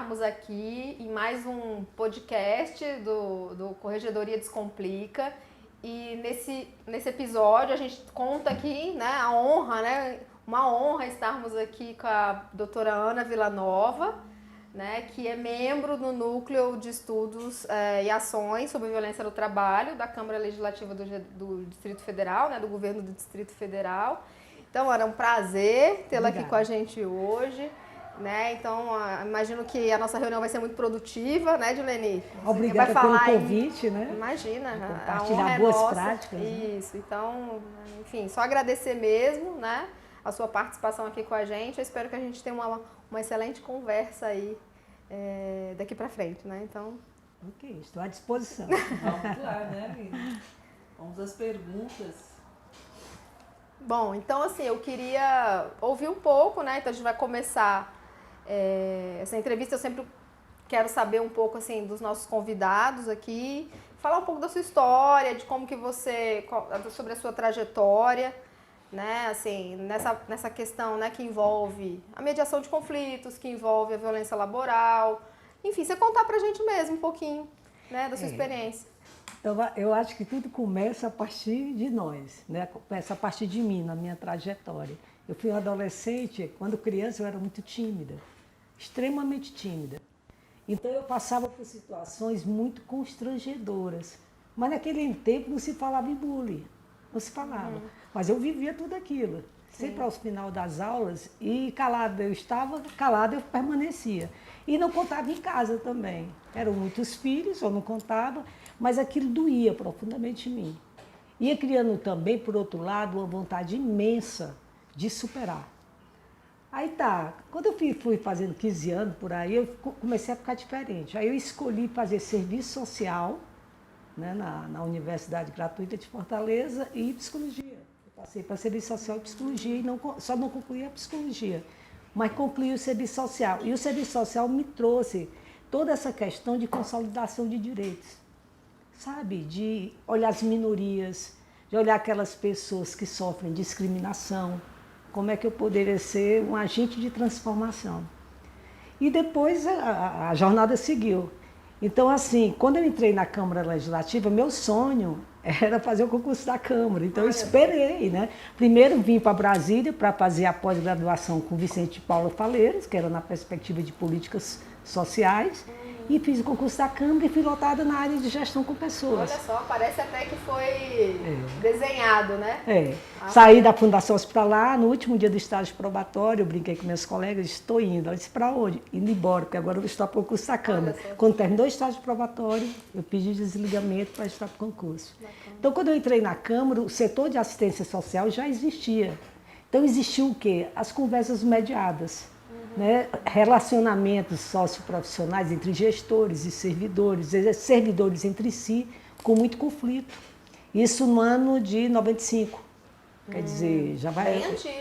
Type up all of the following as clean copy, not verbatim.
estarmos aqui em mais um podcast do Corregedoria Descomplica. E nesse episódio a gente conta aqui, né, a honra, né, uma honra estarmos aqui com a doutora Ana Villanova, né, que é membro do Núcleo de Estudos e Ações sobre Violência no Trabalho da Câmara Legislativa do Distrito Federal, né, do Governo do Distrito Federal. Então, Ana, é um prazer tê-la aqui com a gente hoje. Né? Então, imagino que a nossa reunião vai ser muito produtiva, né, Dileni? Obrigada pelo convite, né? Imagina, compartilhar boas práticas. Isso, né? Então, enfim, só agradecer mesmo, né, a sua participação aqui com a gente. Eu espero que a gente tenha uma excelente conversa aí daqui para frente, né? Então, ok, estou à disposição. Vamos lá, né, Lina? Vamos às perguntas. Bom, então assim, eu queria ouvir um pouco, né? Então a gente vai começar essa entrevista. Eu sempre quero saber um pouco assim dos nossos convidados aqui, falar um pouco da sua história, de como que sobre a sua trajetória, né? Assim, nessa questão, né, que envolve a mediação de conflitos, que envolve a violência laboral. Enfim, você contar pra gente mesmo um pouquinho, né, da sua experiência. Eu acho que tudo começa a partir de nós, né? Começa a partir de mim, na minha trajetória. Eu fui uma adolescente, quando criança eu era muito tímida, extremamente tímida. Então eu passava por situações muito constrangedoras. Mas naquele tempo não se falava em bullying, não se falava. Mas eu vivia tudo aquilo. Sim. Sempre ao final das aulas, e calada eu estava, calada eu permanecia. E não contava em casa também. Eram muitos filhos, eu não contava, mas aquilo doía profundamente em mim. Ia criando também, por outro lado, uma vontade imensa de superar. Aí tá, quando eu fui fazendo 15 anos por aí, eu comecei a ficar diferente. Aí eu escolhi fazer serviço social, né, na Universidade Gratuita de Fortaleza e psicologia. Eu passei para serviço social e psicologia e só não concluí a psicologia, mas concluí o serviço social. E o serviço social me trouxe toda essa questão de consolidação de direitos, sabe? De olhar as minorias, de olhar aquelas pessoas que sofrem discriminação, como é que eu poderia ser um agente de transformação. E depois a jornada seguiu. Então, assim, quando eu entrei na Câmara Legislativa, meu sonho era fazer o concurso da Câmara. Então, eu esperei, né? Primeiro vim para Brasília para fazer a pós-graduação com Vicente de Paula Faleiros, que era na perspectiva de políticas sociais, e fiz o concurso da Câmara e fui lotada na área de gestão com pessoas. Olha só, parece até que foi desenhado, né? Saí da Fundação Hospitalar, no último dia do estágio probatório, eu brinquei com meus colegas, estou indo. Eu disse, para onde? Indo embora, porque agora eu vou estar para o concurso da Câmara. Quando terminou o estágio probatório, eu pedi desligamento para estar para o concurso. Então, quando eu entrei na Câmara, o setor de assistência social já existia. Então, existiu o quê? As conversas mediadas. Né, relacionamentos socioprofissionais entre gestores e servidores entre si, com muito conflito. Isso no ano de 95. Quer dizer, já vai. Bem antigo,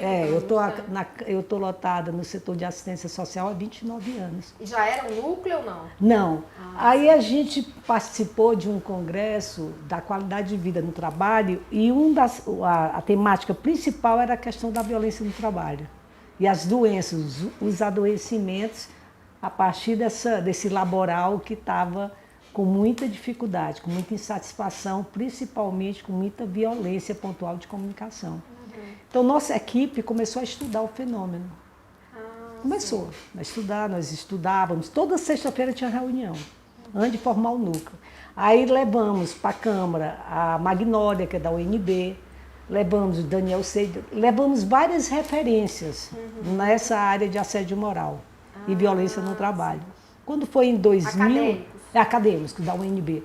eu estou lotada no setor de assistência social há 29 anos. E já era um núcleo ou não? Não. Aí a gente participou de um congresso da qualidade de vida no trabalho e a temática principal era a questão da violência no trabalho. E as doenças, os adoecimentos, a partir desse laboral que estava com muita dificuldade, com muita insatisfação, principalmente com muita violência pontual de comunicação. Então, nossa equipe começou a estudar o fenômeno. Começou a estudar, nós estudávamos, toda sexta-feira tinha reunião, antes de formar o núcleo. Aí levamos para a Câmara a Magnólia, que é da UNB, levamos o Daniel Seide, levamos várias referências nessa área de assédio moral e violência no trabalho. Quando foi em 2000... Acadêmicos da UNB.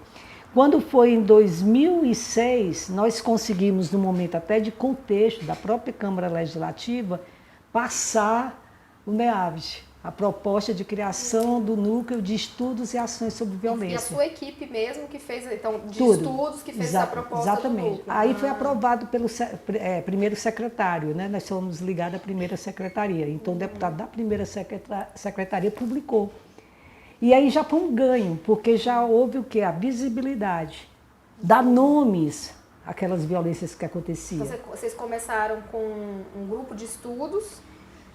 Quando foi em 2006, nós conseguimos, no momento até de contexto da própria Câmara Legislativa, passar o NEAVES, a proposta de criação do Núcleo de Estudos e Ações sobre Violência. E a sua equipe mesmo que fez, então, de Tudo. estudos, que fez essa proposta exatamente. do núcleo. Aí foi aprovado pelo primeiro secretário, né? Nós somos ligados à primeira secretaria. Então, o deputado da primeira secretaria publicou. E aí já foi um ganho, porque já houve o quê? A visibilidade, dar nomes àquelas violências que aconteciam. Então, vocês começaram com um grupo de estudos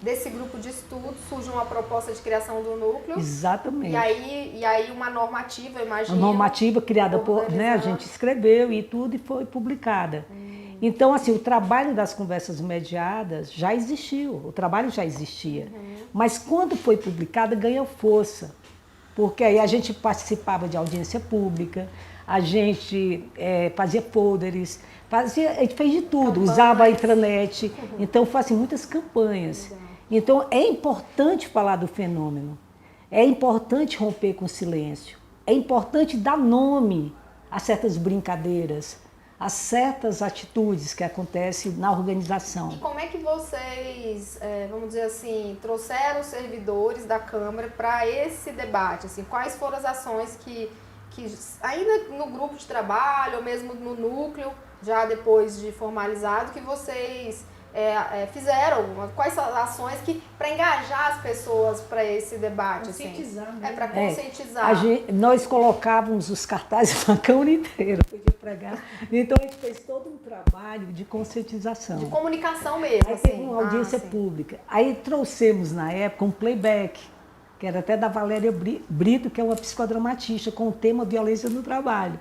desse grupo de estudo surge uma proposta de criação do núcleo. Exatamente. E aí uma normativa, imagina. Uma normativa criada por, né, a gente escreveu e tudo e foi publicada. Então, assim, o trabalho das conversas mediadas já existiu, o trabalho já existia. Mas quando foi publicada, ganhou força. Porque aí a gente participava de audiência pública, a gente fazia folders, a gente fez de tudo, Campanhas. Usava a intranet, então fazia muitas campanhas. Então é importante falar do fenômeno, é importante romper com o silêncio, é importante dar nome a certas brincadeiras, a certas atitudes que acontecem na organização. E como é que vocês, vamos dizer assim, trouxeram os servidores da Câmara para esse debate? Assim, quais foram as ações que ainda no grupo de trabalho ou mesmo no núcleo, já depois de formalizado, que vocês fizeram? Quais são as ações para engajar as pessoas para esse debate? Conscientizar, assim? né? Para conscientizar. Nós colocávamos os cartazes na Câmara inteira, podia pregar. Então a gente fez todo um trabalho de conscientização. De comunicação mesmo. Aí assim. teve uma audiência pública. Aí trouxemos na época um playback, que era até da Valéria Brito, que é uma psicodramatista, com o tema violência no trabalho.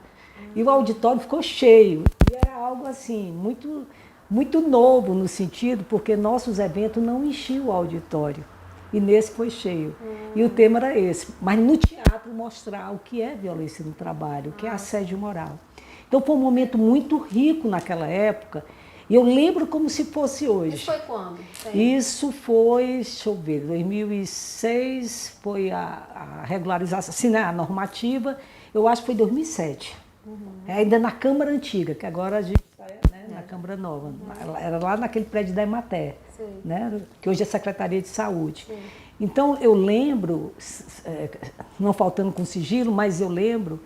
E o auditório ficou cheio. E era algo assim, muito, muito novo no sentido, porque nossos eventos não enchiam o auditório. E nesse foi cheio. E o tema era esse. Mas no teatro mostrar o que é violência no trabalho, o que é assédio moral. Então foi um momento muito rico naquela época. E eu lembro como se fosse hoje. Isso foi quando? Isso foi, deixa eu ver, 2006 foi a regularização, assim, né, a normativa, eu acho que foi 2007. Ainda na Câmara Antiga, que agora a gente está na Câmara Nova. Era lá naquele prédio da Emater, né, que hoje é Secretaria de Saúde. Sim. Então eu lembro, não faltando com sigilo, mas eu lembro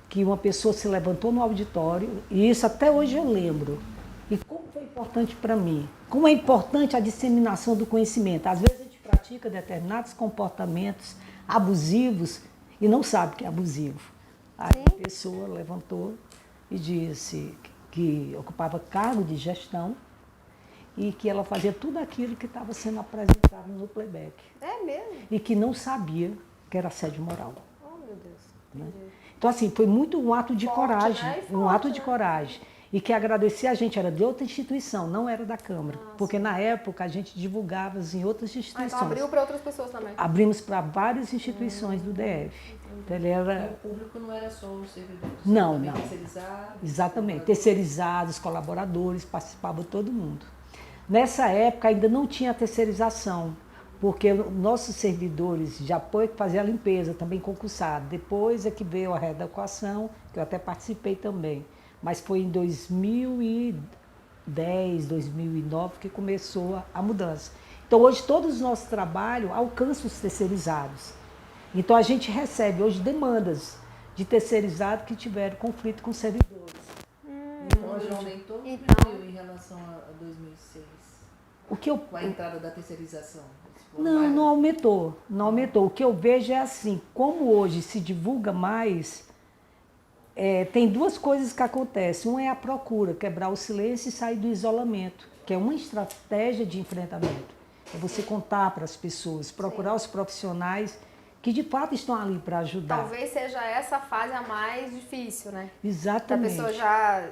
que uma pessoa se levantou no auditório, e isso até hoje eu lembro. E como foi importante para mim? Como é importante a disseminação do conhecimento. Às vezes a gente pratica determinados comportamentos abusivos e não sabe que é abusivo. Aí a pessoa levantou e disse que ocupava cargo de gestão e que ela fazia tudo aquilo que estava sendo apresentado no playback. É mesmo? E que não sabia que era assédio moral. Oh, meu Deus. Né? Então, assim, foi muito um ato de forte, coragem. né? Forte, um ato de né? coragem. E que agradecer a gente, era de outra instituição, não era da Câmara. Porque na época a gente divulgava em outras instituições. Então abriu para outras pessoas também? Abrimos para várias instituições do DF. Então, ele era... O público não era só os servidores. Não, também não. Terceirizados. Exatamente. Terceirizados, colaboradores, participava todo mundo. Nessa época ainda não tinha terceirização, porque nossos servidores de apoio que faziam a limpeza, também concursados. Depois é que veio a readequação, que eu até participei também. Mas foi em 2010, 2009 que começou a mudança. Então hoje todos os nossos trabalhos alcançam os terceirizados. Então a gente recebe hoje demandas de terceirizados que tiveram conflito com servidores. Então hoje aumentou ou diminuiu em relação a 2006? Com a entrada da terceirização? Não aumentou, não aumentou. O que eu vejo é assim, como hoje se divulga mais... tem duas coisas que acontecem. Uma é a procura, quebrar o silêncio e sair do isolamento, que é uma estratégia de enfrentamento. É você contar para as pessoas, procurar os profissionais que de fato estão ali para ajudar. Talvez seja essa fase a mais difícil, né? Exatamente. Da pessoa já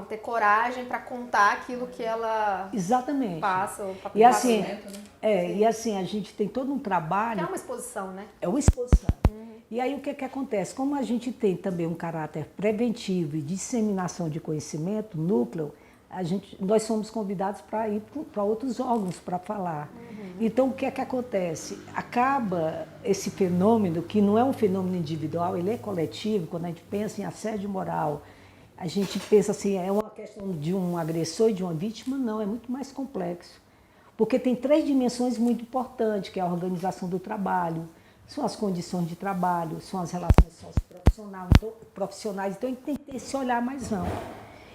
ter coragem para contar aquilo que ela passa. E assim, e assim, a gente tem todo um trabalho... Que é uma exposição, né? É uma exposição. E aí o que acontece? Como a gente tem também um caráter preventivo e de disseminação de conhecimento, núcleo, nós somos convidados para ir para outros órgãos para falar. Então o que acontece? Acaba esse fenômeno, que não é um fenômeno individual, ele é coletivo. Quando a gente pensa em assédio moral, a gente pensa assim, é uma questão de um agressor e de uma vítima? Não, é muito mais complexo. Porque tem 3 dimensões muito importantes, que é a organização do trabalho, são as condições de trabalho, são as relações socioprofissionais, então a gente tem que ter esse olhar mais amplo.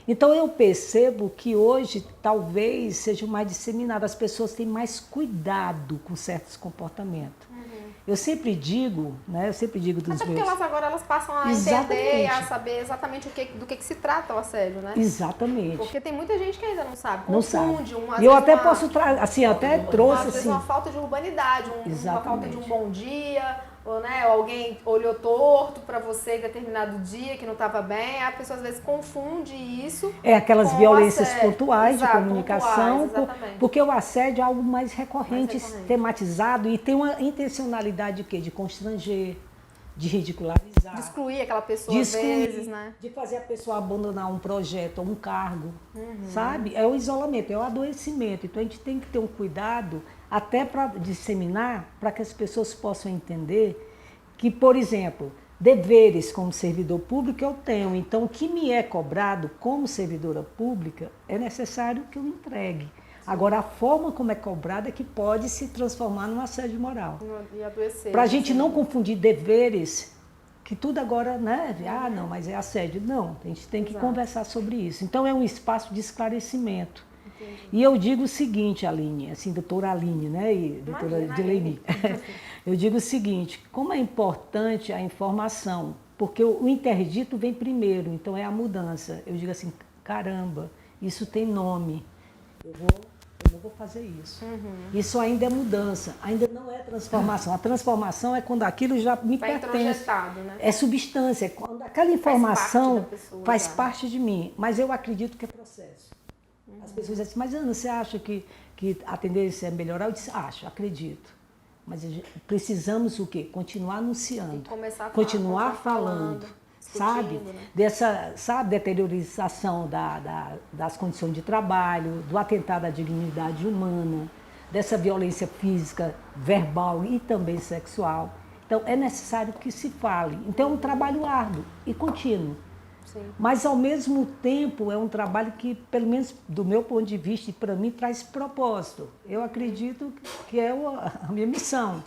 Então eu percebo que hoje talvez seja mais disseminado, as pessoas têm mais cuidado com certos comportamentos. Eu sempre digo, né? Eu sempre digo dos Até meus... porque elas passam a entender, a saber exatamente do que se trata o assédio, né? Exatamente. Porque tem muita gente que ainda não sabe, confunde. Não e eu até posso trazer, assim, até trouxe assim... uma falta de urbanidade, uma falta de um bom dia, ou, né, alguém olhou torto para você em determinado dia que não estava bem, a pessoa às vezes confunde isso. Aquelas violências pontuais de comunicação, porque o assédio é algo mais recorrente, tematizado e tem uma intencionalidade de constranger, de ridicularizar. De excluir aquela pessoa às vezes, né? De fazer a pessoa abandonar um projeto ou um cargo, sabe? É o isolamento, é o adoecimento. Então a gente tem que ter um cuidado até para disseminar, para que as pessoas possam entender que, por exemplo, deveres como servidor público eu tenho. Então o que me é cobrado como servidora pública é necessário que eu entregue. Agora, a forma como é cobrada é que pode se transformar num assédio moral. E adoecer. Para a gente não confundir deveres, que tudo agora, né? Não, mas é assédio. Não, a gente tem que conversar sobre isso. Então, é um espaço de esclarecimento. Entendi. E eu digo o seguinte, Aline, assim, doutora Aline, né? E doutora Dileni. Eu digo o seguinte, como é importante a informação, porque o interdito vem primeiro, então é a mudança. Eu digo assim, caramba, isso tem nome. Eu não vou fazer isso. Isso ainda é mudança, ainda não é transformação. A transformação é quando aquilo já me pertence. Né? É substância, é quando aquela informação faz parte de mim. Mas eu acredito que é processo. As pessoas dizem assim, mas Ana, você acha que a tendência é melhorar? Eu disse, acredito. Mas precisamos o quê? Continuar anunciando, continuar falando. Sabe? Né? Dessa deteriorização das condições de trabalho, do atentado à dignidade humana, dessa violência física, verbal e também sexual. Então, é necessário que se fale. Então, é um trabalho árduo e contínuo. Sim. Mas, ao mesmo tempo, é um trabalho que, pelo menos do meu ponto de vista, e para mim, traz propósito. Eu acredito que é a minha missão.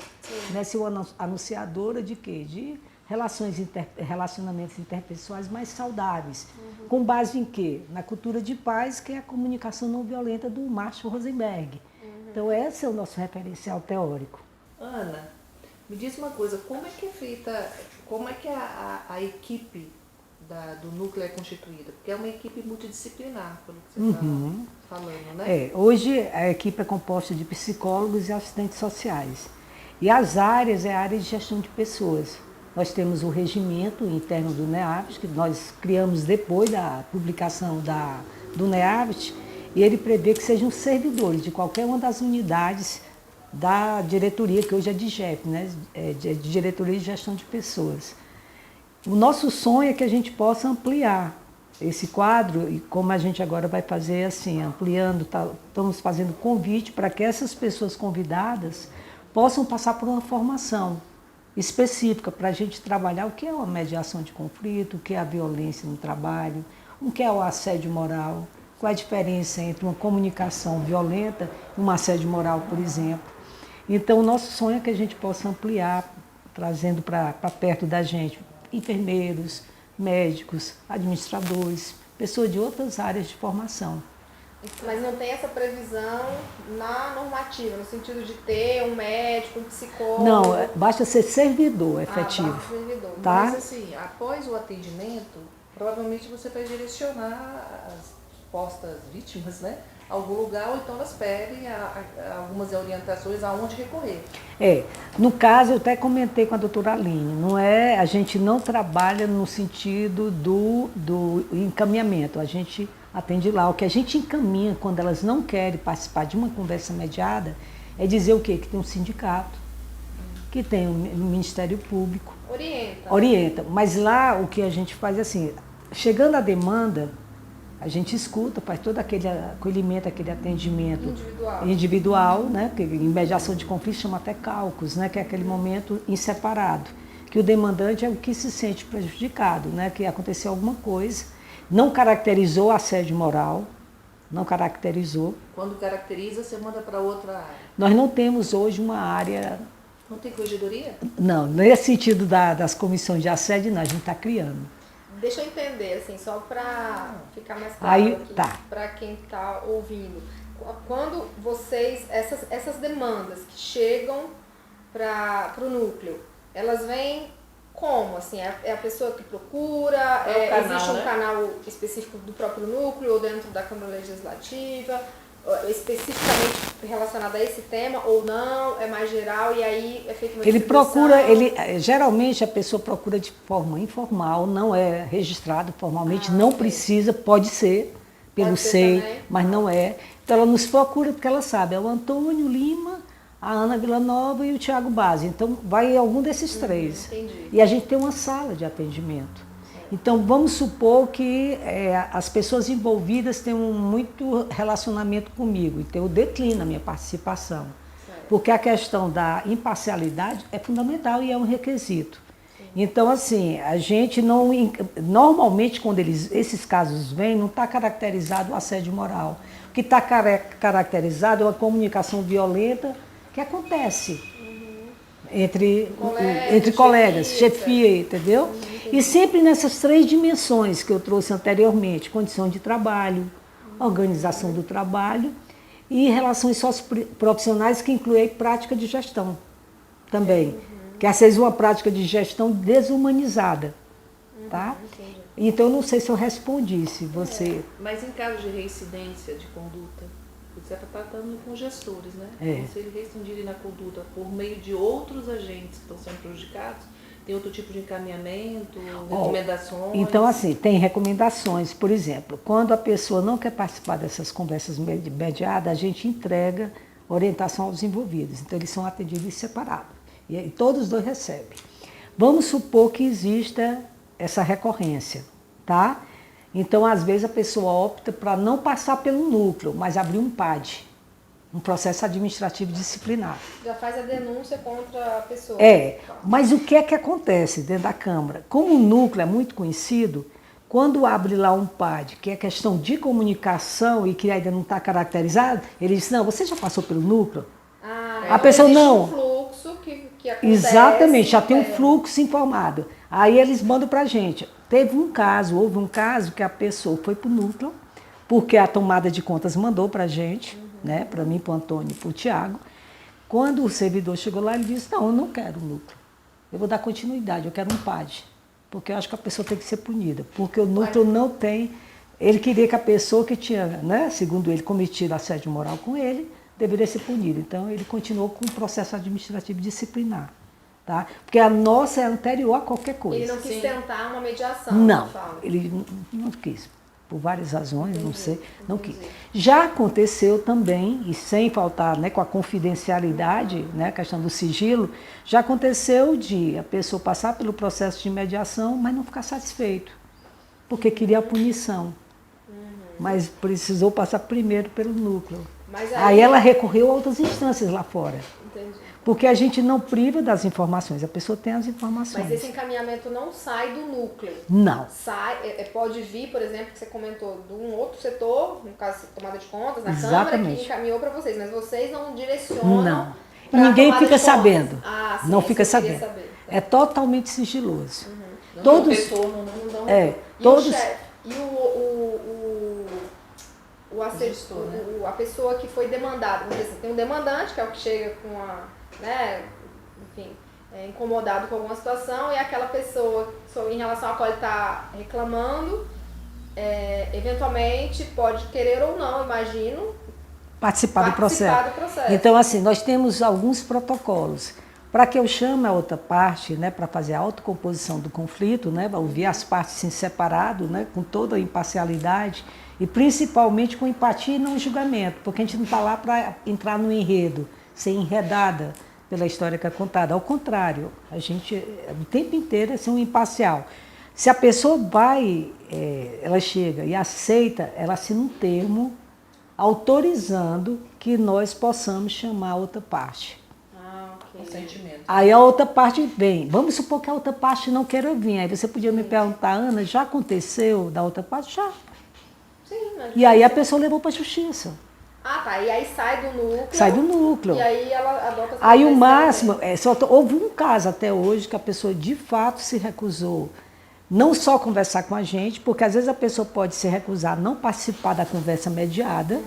Né? Ser uma anunciadora de quê? De relacionamentos interpessoais mais saudáveis. Com base em quê? Na cultura de paz, que é a comunicação não violenta do Marshall Rosenberg. Então, esse é o nosso referencial teórico. Ana, me diz uma coisa, como é que é feita, como é que a equipe do núcleo é constituída? Porque é uma equipe multidisciplinar, pelo que você está falando, né? Hoje a equipe é composta de psicólogos e assistentes sociais. E as áreas é a área de gestão de pessoas. Nós temos o regimento interno do NEAVIT, que nós criamos depois da publicação do NEAVIT, e ele prevê que sejam servidores de qualquer uma das unidades da diretoria, que hoje é DGEP, né? De Diretoria de Gestão de Pessoas. O nosso sonho é que a gente possa ampliar esse quadro, e como a gente agora vai fazer assim, ampliando, estamos fazendo convite para que essas pessoas convidadas possam passar por uma formação específica para a gente trabalhar o que é uma mediação de conflito, o que é a violência no trabalho, o que é o assédio moral, qual é a diferença entre uma comunicação violenta e um assédio moral, por exemplo. Então, o nosso sonho é que a gente possa ampliar, trazendo para perto da gente enfermeiros, médicos, administradores, pessoas de outras áreas de formação. Mas não tem essa previsão na normativa, no sentido de ter um médico, um psicólogo? Não, basta ser servidor efetivo. Basta servidor. Tá? Mas assim, após o atendimento, provavelmente você vai direcionar as supostas vítimas, né? A algum lugar, ou então elas pedem algumas orientações aonde recorrer. No caso, eu até comentei com a doutora Aline, a gente não trabalha no sentido do encaminhamento, a gente atende lá. O que a gente encaminha quando elas não querem participar de uma conversa mediada é dizer o quê? Que tem um sindicato, que tem um Ministério Público. Orienta. Mas lá o que a gente faz é assim, chegando a demanda, a gente escuta, faz todo aquele acolhimento, aquele atendimento individual, né? Que em mediação de conflito chama até caucus, né? Que é aquele momento em separado. Que o demandante é o que se sente prejudicado, né? Que aconteceu alguma coisa, não caracterizou assédio moral, não caracterizou. Quando caracteriza, você manda para outra área? Nós não temos hoje uma área... Não tem corregedoria? Não, nesse sentido das comissões de assédio, não, a gente está criando. Deixa eu entender, assim, só para ficar mais claro aqui, para quem está ouvindo. Quando vocês, essas demandas que chegam para o núcleo, elas vêm como? Assim, é a pessoa que procura? É o canal, existe um né? canal específico do próprio núcleo ou dentro da Câmara Legislativa? Especificamente relacionado a esse tema ou não? É mais geral e aí é feito uma Ele distribuição? procura, geralmente a pessoa procura de forma informal, não é registrado formalmente, não ok. precisa, pode ser pelo Pode ser SEI, também. mas não é. Então ela nos procura porque ela sabe, é o Antônio Lima, a Ana Villanova e o Tiago Base. Então vai algum desses três. Entendi. E a gente tem uma sala de atendimento. Então vamos supor que as pessoas envolvidas tenham muito relacionamento comigo, então eu declino a minha participação. Porque a questão da imparcialidade é fundamental e é um requisito. Então, assim, a gente não. Normalmente, quando esses casos vêm, não está caracterizado o assédio moral. O que está caracterizado é uma comunicação violenta que acontece entre colegas, chefia, entendeu? E sempre nessas três dimensões que eu trouxe anteriormente: condição de trabalho, organização do trabalho e relações socioprofissionais, que inclui prática de gestão também. Que às vezes uma prática de gestão desumanizada. Tá? Então, eu não sei se eu respondi, se você... Mas em caso de reincidência de conduta, você está tratando com gestores, né? É. Então, se eles reincidirem na conduta por meio de outros agentes que estão sendo prejudicados, tem outro tipo de encaminhamento, recomendações? Então, assim, tem recomendações. Por exemplo, quando a pessoa não quer participar dessas conversas mediadas, a gente entrega orientação aos envolvidos. Então, eles são atendidos em separado. E todos os dois recebem. Vamos supor que exista essa recorrência, tá? Então, às vezes, a pessoa opta para não passar pelo núcleo, mas abrir um PAD, um processo administrativo disciplinar. Já faz a denúncia contra a pessoa. Mas o que é que acontece dentro da Câmara? Como o núcleo é muito conhecido, quando abre lá um PAD, que é questão de comunicação e que ainda não está caracterizado, ele diz: não, você já passou pelo núcleo? A pessoa não. Um fluxo que acontece. Exatamente, já tem um fluxo informado. Aí eles mandam para a gente. Houve um caso que a pessoa foi para o núcleo, porque a tomada de contas mandou para a gente, né, para mim, para o Antônio e para o Tiago. Quando o servidor chegou lá, ele disse: não, eu não quero o núcleo. Eu vou dar continuidade, eu quero um PAD. Porque eu acho que a pessoa tem que ser punida. Porque o núcleo não tem... Ele queria que a pessoa que tinha, né, segundo ele, cometido assédio moral com ele, deveria ser punida. Então, ele continuou com o processo administrativo disciplinar. Tá? Porque a nossa é anterior a qualquer coisa. Ele não quis tentar uma mediação. Não, ele não quis. Por várias razões, não sei, não quis. Já aconteceu também, e sem faltar, né, com a confidencialidade, né, a questão do sigilo, já aconteceu de a pessoa passar pelo processo de mediação, mas não ficar satisfeito, porque queria a punição. Mas precisou passar primeiro pelo núcleo. Aí ela recorreu a outras instâncias lá fora. Entendi. Porque a gente não priva das informações, a pessoa tem as informações. Mas esse encaminhamento não sai do núcleo? Não. Pode vir, por exemplo, que você comentou, de um outro setor, no caso, tomada de contas, na Exatamente. Câmara, que encaminhou para vocês, mas vocês não direcionam. Não. E ninguém fica sabendo. Sim, não fica sabendo. É totalmente sigiloso. Todos. Não dão todos. E o assessor, a pessoa que foi demandada, vamos dizer assim, tem um demandante, que é o que chega com a, né, enfim, incomodado com alguma situação, e aquela pessoa em relação à qual ele está reclamando, eventualmente pode querer ou não, imagino, participar do processo. Então, assim, nós temos alguns protocolos. Para que eu chame a outra parte, né, para fazer a autocomposição do conflito, né, ouvir as partes em separado, né, com toda a imparcialidade e principalmente com empatia e não julgamento, porque a gente não está lá para entrar no enredo, ser enredada pela história que é contada. Ao contrário, a gente o tempo inteiro é ser um imparcial. Se a pessoa ela chega e aceita, ela assina um termo autorizando que nós possamos chamar a outra parte. Consentimento. Aí a outra parte vem. Vamos supor que a outra parte não queira vir. Aí você podia me perguntar: Ana, já aconteceu da outra parte? Já. Sim, mas... E aí a pessoa levou para a justiça. Ah, tá. E aí sai do núcleo. Sai do núcleo. E aí ela adota... Aí o máximo... houve um caso até hoje que a pessoa de fato se recusou. Não só conversar com a gente, porque às vezes a pessoa pode se recusar a não participar da conversa mediada,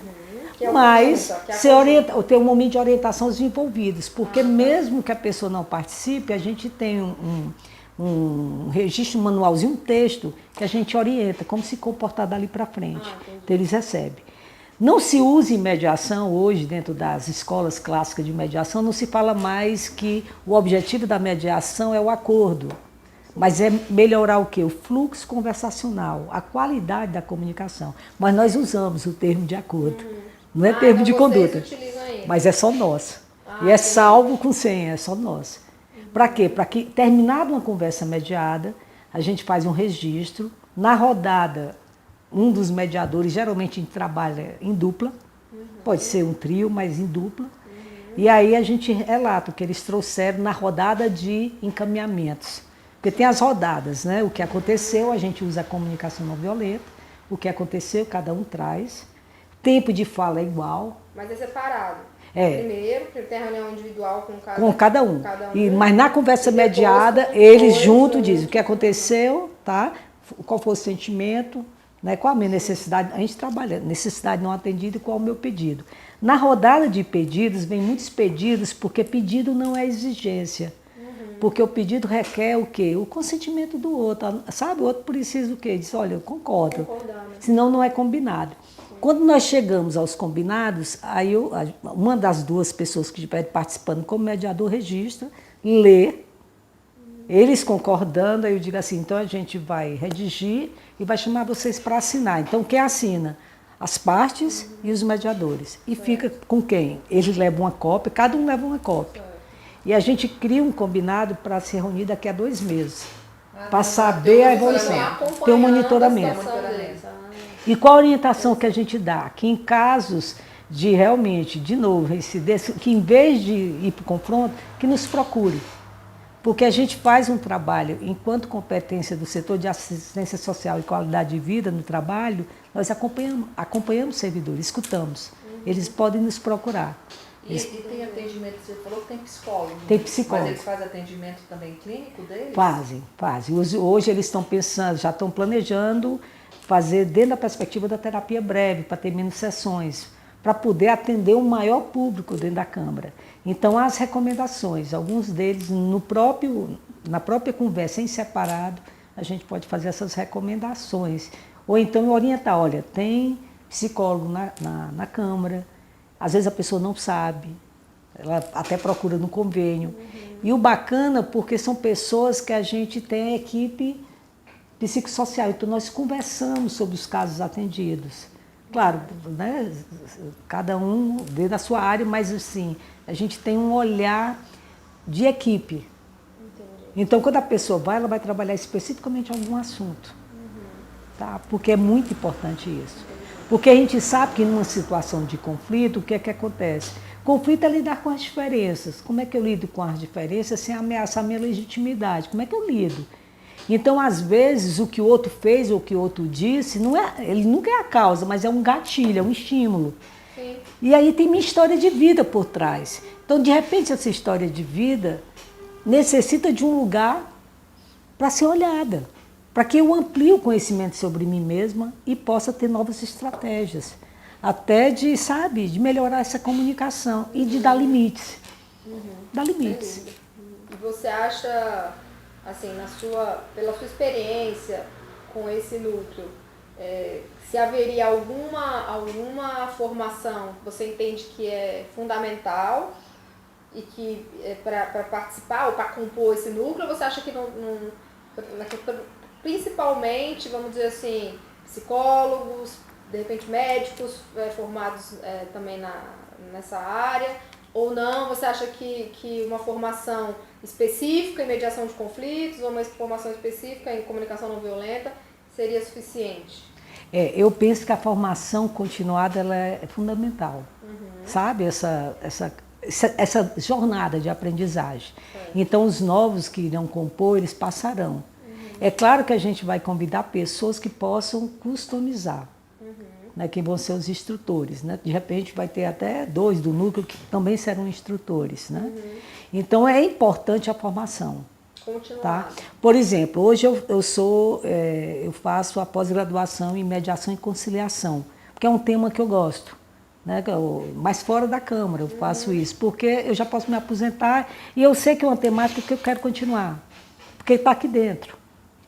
Que é o mas conjunta, que é a você conjunta. orienta, tem um momento de orientação aos envolvidos, porque mesmo que a pessoa não participe, a gente tem um registro, um manualzinho, um texto que a gente orienta como se comportar dali para frente. Então eles recebem. Não se usa em mediação hoje, dentro das escolas clássicas de mediação, não se fala mais que o objetivo da mediação é o acordo. Mas é melhorar o quê? O fluxo conversacional, a qualidade da comunicação. Mas nós usamos o termo de acordo. Não é termo então de vocês conduta. utilizam ainda. Mas é só nosso. E é salvo com senha, é só nosso. Para quê? Para que, terminada uma conversa mediada, a gente faz um registro. Na rodada, um dos mediadores, geralmente a gente trabalha em dupla, pode ser um trio, mas em dupla. E aí a gente relata o que eles trouxeram na rodada de encaminhamentos. Porque tem as rodadas, né? O que aconteceu, a gente usa a comunicação não violenta. O que aconteceu, cada um traz. Tempo de fala é igual. Mas é separado. É. Primeiro, tem a reunião individual com cada um. Mas na conversa E depois, mediada, eles juntos dizem o que aconteceu, tá? Qual foi o sentimento, né? Qual a minha necessidade. A gente trabalha necessidade não atendida e qual o meu pedido. Na rodada de pedidos, vem muitos pedidos, porque pedido não é exigência. Porque o pedido requer o quê? O consentimento do outro. Sabe, o outro precisa o quê? Diz, olha, eu concordo. Senão não é combinado. Quando nós chegamos aos combinados, aí uma das duas pessoas que estiver participando como mediador registra, lê, eles concordando, aí eu digo assim, então a gente vai redigir e vai chamar vocês para assinar. Então quem assina? As partes e os mediadores. E fica com quem? Eles levam uma cópia, cada um leva uma cópia. E a gente cria um combinado para se reunir daqui a 2 meses. Para saber a evolução. Tem um monitoramento. E qual a orientação que a gente dá? Que em casos de realmente, de novo, que em vez de ir para o confronto, que nos procure. Porque a gente faz um trabalho, enquanto competência do setor de assistência social e qualidade de vida no trabalho, nós acompanhamos servidores, escutamos. Eles podem nos procurar. E tem atendimento, você falou que tem psicólogo. Tem psicólogo. Mas eles fazem atendimento também clínico deles? Fazem. Hoje eles estão pensando, já estão planejando fazer dentro da perspectiva da terapia breve, para ter menos sessões, para poder atender um maior público dentro da Câmara. Então, as recomendações, alguns deles na própria conversa em separado, a gente pode fazer essas recomendações. Ou então orientar, olha, tem psicólogo na Câmara, às vezes a pessoa não sabe, ela até procura no convênio. E o bacana, porque são pessoas que a gente tem a equipe psicossocial, então nós conversamos sobre os casos atendidos. Claro, né, cada um dentro da sua área, mas assim, a gente tem um olhar de equipe. Entendi. Então, quando a pessoa vai, ela vai trabalhar especificamente algum assunto. Tá? Porque é muito importante isso. Porque a gente sabe que numa situação de conflito, o que é que acontece? Conflito é lidar com as diferenças. Como é que eu lido com as diferenças sem ameaçar a minha legitimidade? Como é que eu lido? Então, às vezes, o que o outro fez ou o que o outro disse, ele nunca é a causa, mas é um gatilho, é um estímulo. Sim. E aí tem minha história de vida por trás. Então, de repente, essa história de vida necessita de um lugar para ser olhada, para que eu amplie o conhecimento sobre mim mesma e possa ter novas estratégias. Até de melhorar essa comunicação e de dar limites. Dar limites. E você acha, assim, pela sua experiência com esse núcleo, se haveria alguma formação que você entende que é fundamental e que para participar ou para compor esse núcleo, você acha que não principalmente, vamos dizer assim, psicólogos, de repente médicos formados também nessa área, ou não? Você acha que uma formação específica em mediação de conflitos ou uma formação específica em comunicação não violenta seria suficiente? Eu penso que a formação continuada ela é fundamental, sabe? Essa jornada de aprendizagem. Então, os novos que irão compor, eles passarão. É claro que a gente vai convidar pessoas que possam customizar, né, que vão ser os instrutores. Né? De repente vai ter até 2 do núcleo que também serão instrutores. Né? Então é importante a formação. Tá? Por exemplo, hoje eu faço a pós-graduação em mediação e conciliação, porque é um tema que eu gosto. né? Mas fora da Câmara eu faço isso, porque eu já posso me aposentar e eu sei que é uma temática que eu quero continuar, porque está aqui dentro,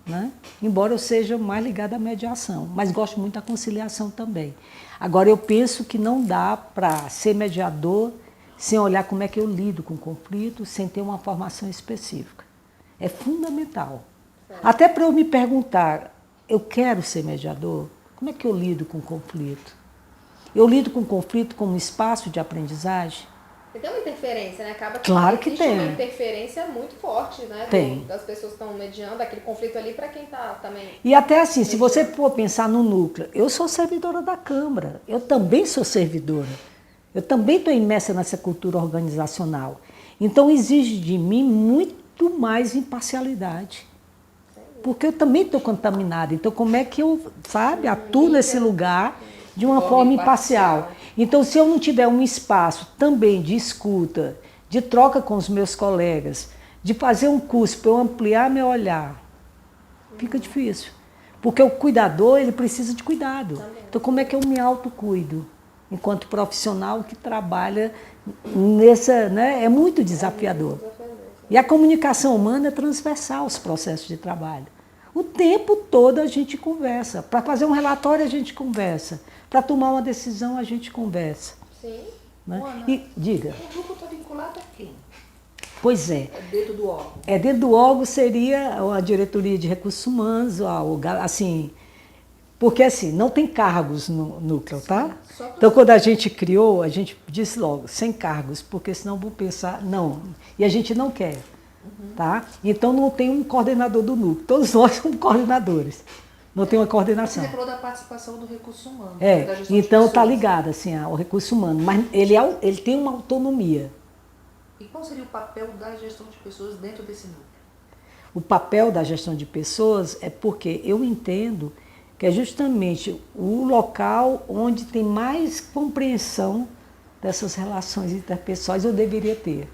né? Embora eu seja mais ligada à mediação, mas gosto muito da conciliação também. Agora, eu penso que não dá para ser mediador sem olhar como é que eu lido com conflito, sem ter uma formação específica. É fundamental. Até para eu me perguntar, eu quero ser mediador? Como é que eu lido com conflito? Eu lido com conflito como um espaço de aprendizagem? Tem uma interferência, né? Acaba que Claro que existe tem. uma interferência muito forte, né? Tem. Das pessoas que estão mediando, aquele conflito ali para quem está também. E até assim, se você for pensar no núcleo, eu sou servidora da Câmara, eu também sou servidora. Eu também estou imersa nessa cultura organizacional. Então, exige de mim muito mais imparcialidade. Porque eu também estou contaminada. Então, como é que eu, atuo nesse lugar de uma forma imparcial? Então, se eu não tiver um espaço também de escuta, de troca com os meus colegas, de fazer um curso para eu ampliar meu olhar, fica difícil. Porque o cuidador, ele precisa de cuidado. Então, como é que eu me autocuido? Enquanto profissional que trabalha nessa, né? É muito desafiador. E a comunicação humana é transversal aos processos de trabalho. O tempo todo a gente conversa. Para fazer um relatório, a gente conversa. Para tomar uma decisão, a gente conversa. Sim. Né? Ana, E diga. O grupo está vinculado a quem? Pois é. É dentro do órgão. Dentro do órgão seria a diretoria de recursos humanos, assim, porque assim, não tem cargos no núcleo, tá? Então, quando a gente criou, a gente disse logo, sem cargos, porque senão vão pensar, não, e a gente não quer, tá? Então, não tem um coordenador do núcleo, todos nós somos coordenadores, não tem uma coordenação. Você falou da participação do recurso humano. É, da gestão de então está pessoas. ligado assim, ao recurso humano, mas ele tem uma autonomia. E qual seria o papel da gestão de pessoas dentro desse núcleo? O papel da gestão de pessoas é porque eu entendo que é justamente o local onde tem mais compreensão dessas relações interpessoais eu deveria ter.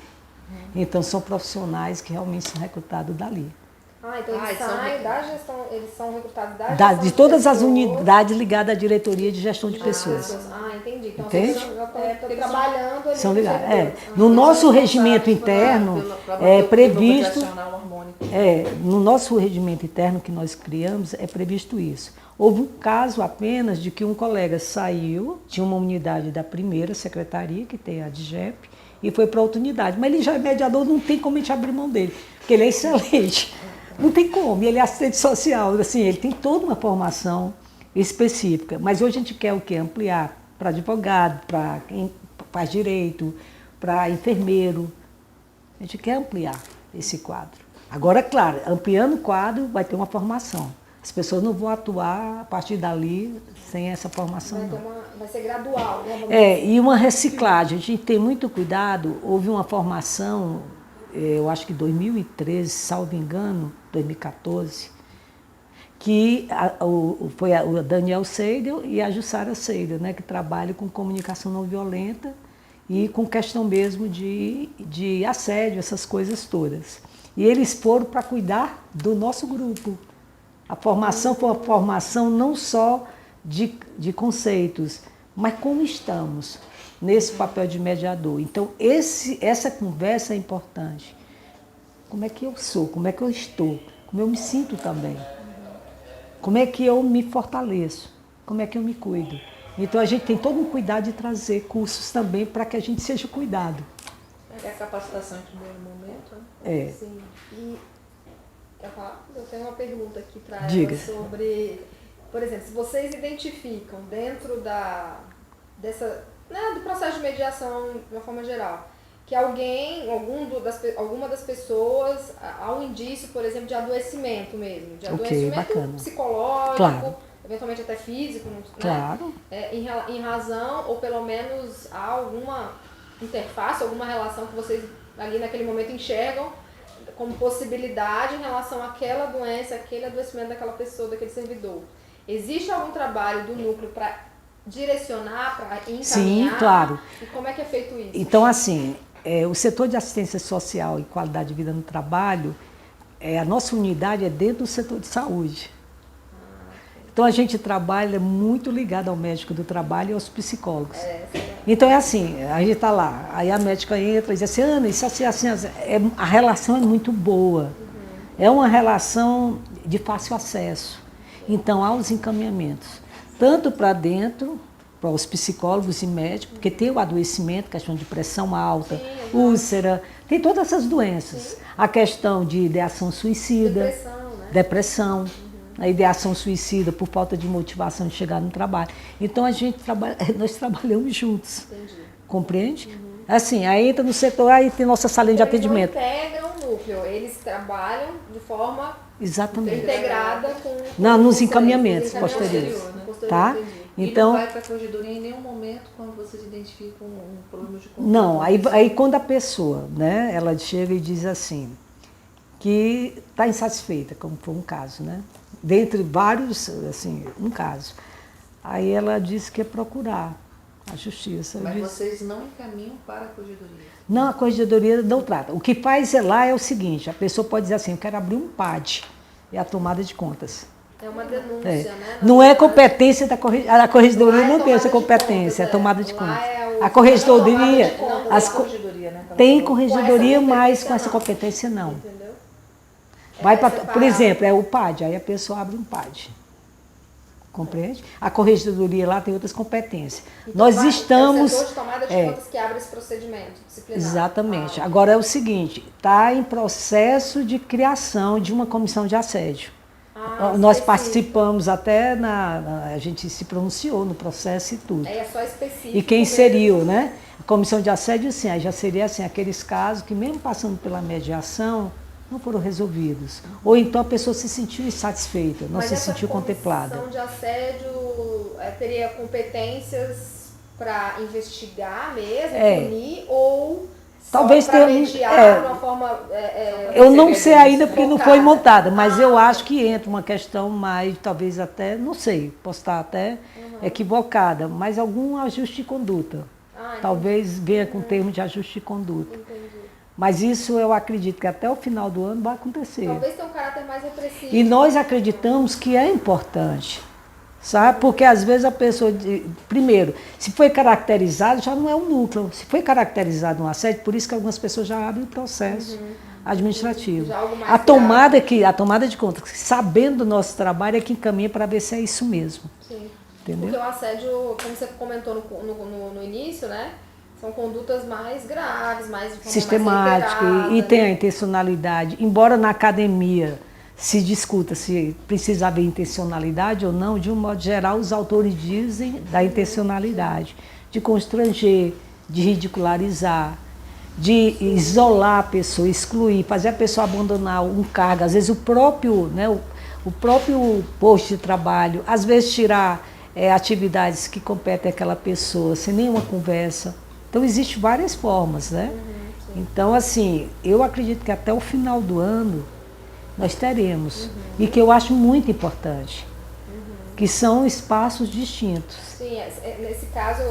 Então, são profissionais que realmente são recrutados dali. Então eles saem da gestão, eles são recrutados da De gestão todas as pessoas. unidades ligadas à diretoria de gestão de pessoas. Entendi. Então, Entende? vocês estão trabalhando ali. São nos ligados. servidores. No nosso regimento interno é previsto. No nosso regimento interno que nós criamos é previsto isso. Houve um caso apenas de que um colega saiu de uma unidade da primeira secretaria, que tem a DGEP, e foi para outra unidade. Mas ele já é mediador, não tem como a gente abrir mão dele, porque ele é excelente. Não tem como, ele é assistente social, assim, ele tem toda uma formação específica. Mas hoje a gente quer o quê? Ampliar para advogado, para quem faz direito, para enfermeiro. A gente quer ampliar esse quadro. Agora, claro, ampliando o quadro, vai ter uma formação. As pessoas não vão atuar a partir dali sem essa formação, não. Vai ser gradual, né? E uma reciclagem. A gente tem muito cuidado. Houve uma formação, eu acho que 2013, salvo engano, 2014, que foi o Daniel Seidel e a Jussara Seidel, né, que trabalham com comunicação não violenta e com questão mesmo de assédio, essas coisas todas. E eles foram para cuidar do nosso grupo. A formação foi uma formação não só de conceitos, mas como estamos nesse papel de mediador. Então, essa conversa é importante. Como é que eu sou? Como é que eu estou? Como eu me sinto também? Como é que eu me fortaleço? Como é que eu me cuido? Então, a gente tem todo um cuidado de trazer cursos também para que a gente seja cuidado. É a capacitação em primeiro momento, né? É. Sim. E eu tenho uma pergunta aqui para Diga. ela sobre, por exemplo, se vocês identificam dentro do processo de mediação de uma forma geral, que alguma das pessoas há um indício, por exemplo, de adoecimento mesmo, de adoecimento bacana. psicológico, Claro. eventualmente até físico, né? Claro. Em razão, ou pelo menos há alguma interface, alguma relação que vocês ali naquele momento enxergam como possibilidade em relação àquela doença, aquele adoecimento daquela pessoa, daquele servidor. Existe algum trabalho do núcleo para direcionar, para encaminhar? Sim, claro. E como é que é feito isso? Então, assim, o setor de assistência social e qualidade de vida no trabalho, a nossa unidade é dentro do setor de saúde. Então a gente trabalha muito ligado ao médico do trabalho e aos psicólogos. Então é assim, a gente está lá, aí a médica entra e diz assim, Ana, isso assim, assim, assim. A relação é muito boa. É uma relação de fácil acesso. Então há os encaminhamentos, tanto para dentro, para os psicólogos e médicos, porque tem o adoecimento, questão de pressão alta, úlcera, tem todas essas doenças. A questão de ideação suicida, depressão, a ideação suicida por falta de motivação de chegar no trabalho. Então a gente nós trabalhamos juntos. Compreende? Assim, aí entra no setor, aí tem nossa salinha de atendimento. Eles não integram o núcleo, eles trabalham de forma integrada com nos encaminhamentos posteriores. Tá? Então, e não vai para a corregedoria em nenhum momento quando vocês identificam um problema de conduta? Não, aí quando a pessoa, né, ela chega e diz assim, que está insatisfeita, como foi um caso, né? Dentre vários, assim, um caso. Aí ela disse que é procurar a justiça. Mas vocês não encaminham para a corregedoria? Não, a corregedoria não trata. O que faz lá é o seguinte, a pessoa pode dizer assim, eu quero abrir um PAD, é a tomada de contas. É uma denúncia, né? Não é competência da corregedoria, a corregedoria não tem essa competência, é tomada de contas. A corregedoria, tem corregedoria, mas com essa competência não. Vai pra, por exemplo, é o PAD, aí a pessoa abre um PAD. Compreende? A corregedoria lá tem outras competências. Então, nós estamos... É o setor de tomada de contas que abre esse procedimento disciplinar. Exatamente. Agora é o seguinte, está em processo de criação de uma comissão de assédio. Nós participamos até, a gente se pronunciou no processo e tudo. É só específico. E quem inseriu, né? A comissão de assédio, sim, aí já seria assim, aqueles casos que mesmo passando pela mediação, não foram resolvidos. Ou então a pessoa se sentiu insatisfeita, não se sentiu contemplada. Mas essa comissão de assédio teria competências para investigar mesmo, punir, ou talvez para mediar de uma forma... eu não sei ainda porque não foi montada, mas eu acho que entra uma questão mais, talvez até, não sei, posso estar até equivocada, mas algum ajuste de conduta. Talvez venha com o termo de ajuste de conduta. Entendi. Mas isso eu acredito que até o final do ano vai acontecer. Talvez tenha um caráter mais repressivo. E nós acreditamos que é importante, sabe? Porque às vezes a pessoa, primeiro, se foi caracterizado, já não é um núcleo. Se foi caracterizado um assédio, por isso que algumas pessoas já abrem o processo administrativo. A tomada de conta, sabendo do nosso trabalho, é que encaminha para ver se é isso mesmo. Sim. Entendeu? Porque o assédio, como você comentou no início, né? São condutas mais graves, mais sistemática, e tem a intencionalidade. Embora na academia se discuta se precisa haver intencionalidade ou não, de um modo geral os autores dizem da intencionalidade, de constranger, de ridicularizar, de isolar a pessoa, excluir, fazer a pessoa abandonar um cargo, às vezes o próprio posto de trabalho, às vezes tirar atividades que competem àquela pessoa sem nenhuma conversa. Então, existem várias formas, né? Então, assim, eu acredito que até o final do ano nós teremos. E que eu acho muito importante, que são espaços distintos. Sim, nesse caso,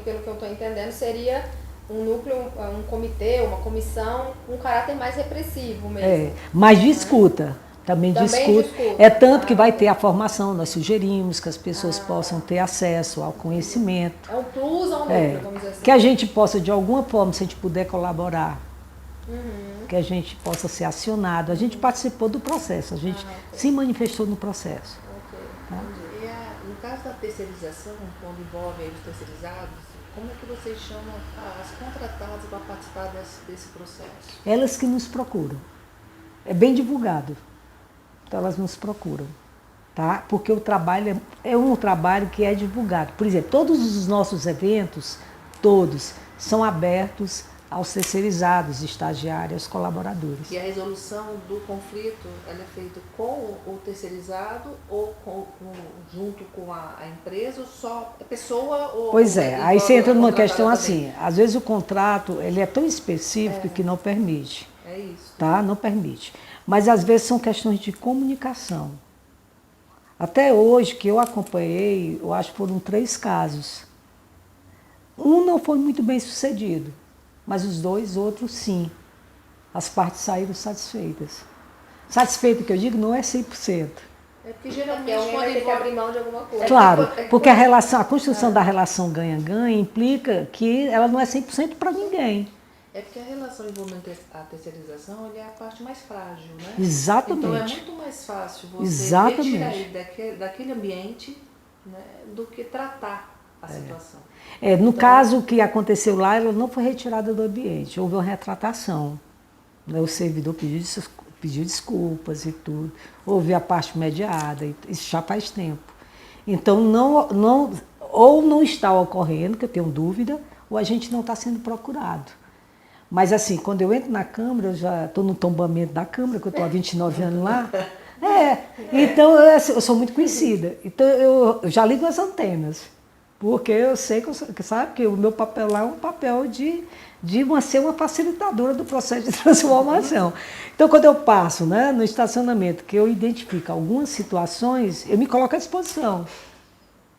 pelo que eu estou entendendo, seria um núcleo, um comitê, uma comissão, um caráter mais repressivo mesmo. Mas de escuta. Também discute. É tanto que vai ter a formação, nós sugerimos que as pessoas possam ter acesso ao conhecimento. É um plus ao núcleo, vamos dizer assim. Que a gente possa, de alguma forma, se a gente puder colaborar, que a gente possa ser acionado. A gente participou do processo, a gente se manifestou no processo. No caso da terceirização, quando envolve os terceirizados, como é que vocês chamam as contratadas para participar desse processo? Elas que nos procuram. É bem divulgado. Então elas nos procuram, tá? Porque o trabalho é um trabalho que é divulgado. Por exemplo, todos os nossos eventos, todos, são abertos aos terceirizados, estagiários, colaboradores. E a resolução do conflito, ela é feita com o terceirizado ou junto com a empresa, ou só a pessoa? Ou pois aí você entra numa questão assim, às vezes o contrato ele é tão específico que não permite. É isso. Tá? Não permite. Mas às vezes são questões de comunicação. Até hoje, que eu acompanhei, eu acho que foram 3 casos. Um não foi muito bem sucedido, mas os 2 outros sim. As partes saíram satisfeitas. Satisfeito que eu digo não é 100%, É porque Porque geralmente alguém vai quando ter que abrir mão de alguma coisa. Claro, porque a construção da relação ganha-ganha implica que ela não é 100% para ninguém. É porque a relação envolvendo a terceirização ele é a parte mais frágil, né? Exatamente. Então é muito mais fácil você Exatamente. retirar ele daquele ambiente, né, do que tratar a situação. No Então, caso que aconteceu lá, ela não foi retirada do ambiente, houve uma retratação. Né? O servidor pediu desculpas e tudo. Houve a parte mediada, isso já faz tempo. Então, ou não está ocorrendo, que eu tenho dúvida, ou a gente não está sendo procurado. Mas assim, quando eu entro na Câmara, eu já estou no tombamento da Câmara, que eu estou há 29 anos lá. Então eu sou muito conhecida. Então eu já ligo as antenas. Porque eu sei sabe, que o meu papel lá é um papel de ser uma facilitadora do processo de transformação. Então, quando eu passo, né, no estacionamento, que eu identifico algumas situações, eu me coloco à disposição.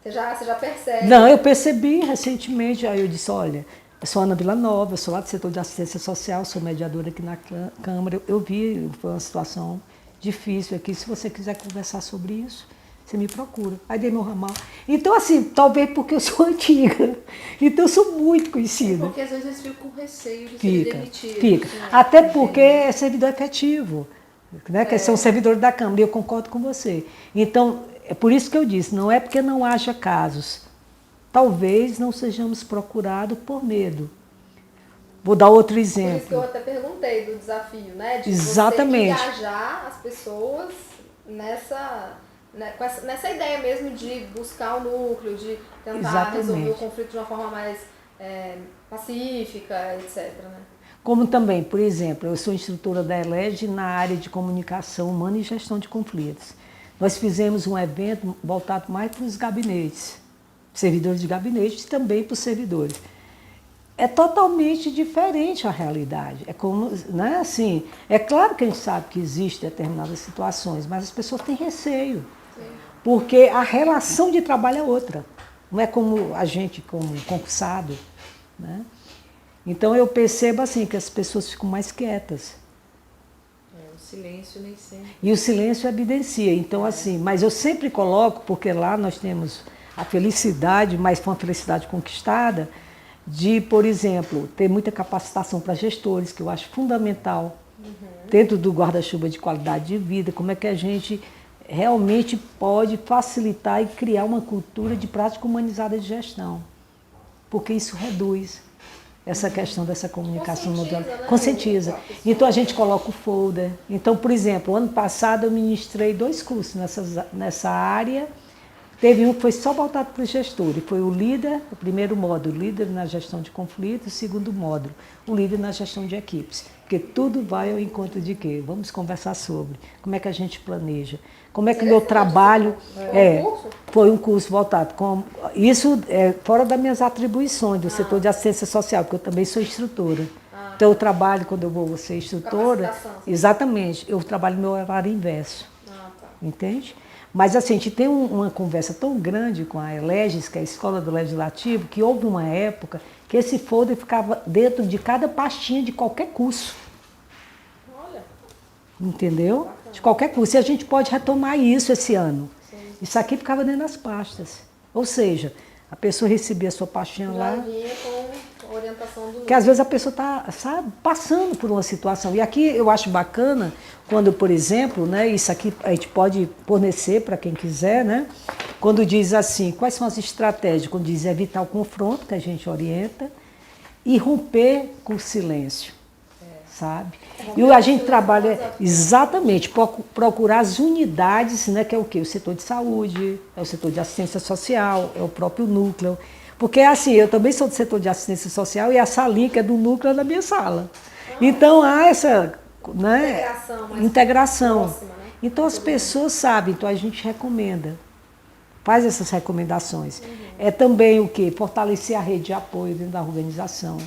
Você já percebe? Não, eu percebi recentemente, aí eu disse, olha, eu sou Ana Villanova, eu sou lá do setor de assistência social, sou mediadora aqui na Câmara. Eu vi, foi uma situação difícil aqui, se você quiser conversar sobre isso, você me procura. Aí dei meu ramal. Então, assim, talvez porque eu sou antiga. Então, eu sou muito conhecida. Porque às vezes eles ficam com receio de serem demitidos. Fica. Né? Até porque é servidor efetivo. Né? Que são servidores da Câmara, e eu concordo com você. Então, é por isso que eu disse, não é porque não haja casos. Talvez não sejamos procurados por medo. Vou dar outro exemplo. Por isso que eu até perguntei do desafio, né? De Exatamente. você engajar as pessoas nessa ideia mesmo de buscar o núcleo, de tentar resolver o conflito de uma forma mais pacífica, etc. Né? Como também, por exemplo, eu sou instrutora da ELEGE na área de comunicação humana e gestão de conflitos. Nós fizemos um evento voltado mais para os gabinetes, servidores de gabinete e também para os servidores. É totalmente diferente a realidade. É como, né, assim, é claro que a gente sabe que existem determinadas situações, mas as pessoas têm receio. Sim. Porque a relação de trabalho é outra. Não é como a gente, como concursado, né? Então eu percebo assim que as pessoas ficam mais quietas. O silêncio nem sempre. E o silêncio evidencia. Então assim, mas eu sempre coloco, porque lá nós temos a felicidade, mas foi uma felicidade conquistada, de, por exemplo, ter muita capacitação para gestores, que eu acho fundamental, dentro do guarda-chuva de qualidade de vida, como é que a gente realmente pode facilitar e criar uma cultura de prática humanizada de gestão. Porque isso reduz essa questão dessa comunicação no diálogo. Né? Conscientiza. Então a gente coloca o folder. Então, por exemplo, ano passado eu ministrei 2 cursos nessa área. Teve um que foi só voltado para o gestor, e foi o líder, o primeiro módulo, líder na gestão de conflitos, o segundo módulo, o líder na gestão de equipes. Porque tudo vai ao encontro de quê? Vamos conversar sobre como é que a gente planeja, como é que o meu trabalho... Foi um curso voltado com... Isso é fora das minhas atribuições do setor de assistência social, porque eu também sou instrutora. Então eu trabalho, quando eu vou ser instrutora, exatamente, eu trabalho no meu horário inverso. Entende? Mas assim, a gente tem uma conversa tão grande com a ELEGES, que é a Escola do Legislativo, que houve uma época que esse folder ficava dentro de cada pastinha de qualquer curso. Olha. Entendeu? Bacana. De qualquer curso. E a gente pode retomar isso esse ano. Sim. Isso aqui ficava dentro das pastas. Ou seja, a pessoa recebia a sua pastinha lá. Vinha com orientação do núcleo. Porque às vezes a pessoa está, sabe, passando por uma situação. E aqui eu acho bacana quando, por exemplo, né, isso aqui a gente pode fornecer para quem quiser, né? Quando diz assim, quais são as estratégias? Quando diz evitar o confronto, que a gente orienta, e romper com o silêncio, sabe? E a gente trabalha exatamente, procurar as unidades, né, que é o quê? O setor de saúde, é o setor de assistência social, é o próprio núcleo. Porque assim, eu também sou do setor de assistência social e a salinha que é do núcleo é da minha sala. Então há essa, né, integração. Próxima, né? Então as pessoas sabem, então a gente recomenda. Faz essas recomendações. É também o quê? Fortalecer a rede de apoio dentro da organização.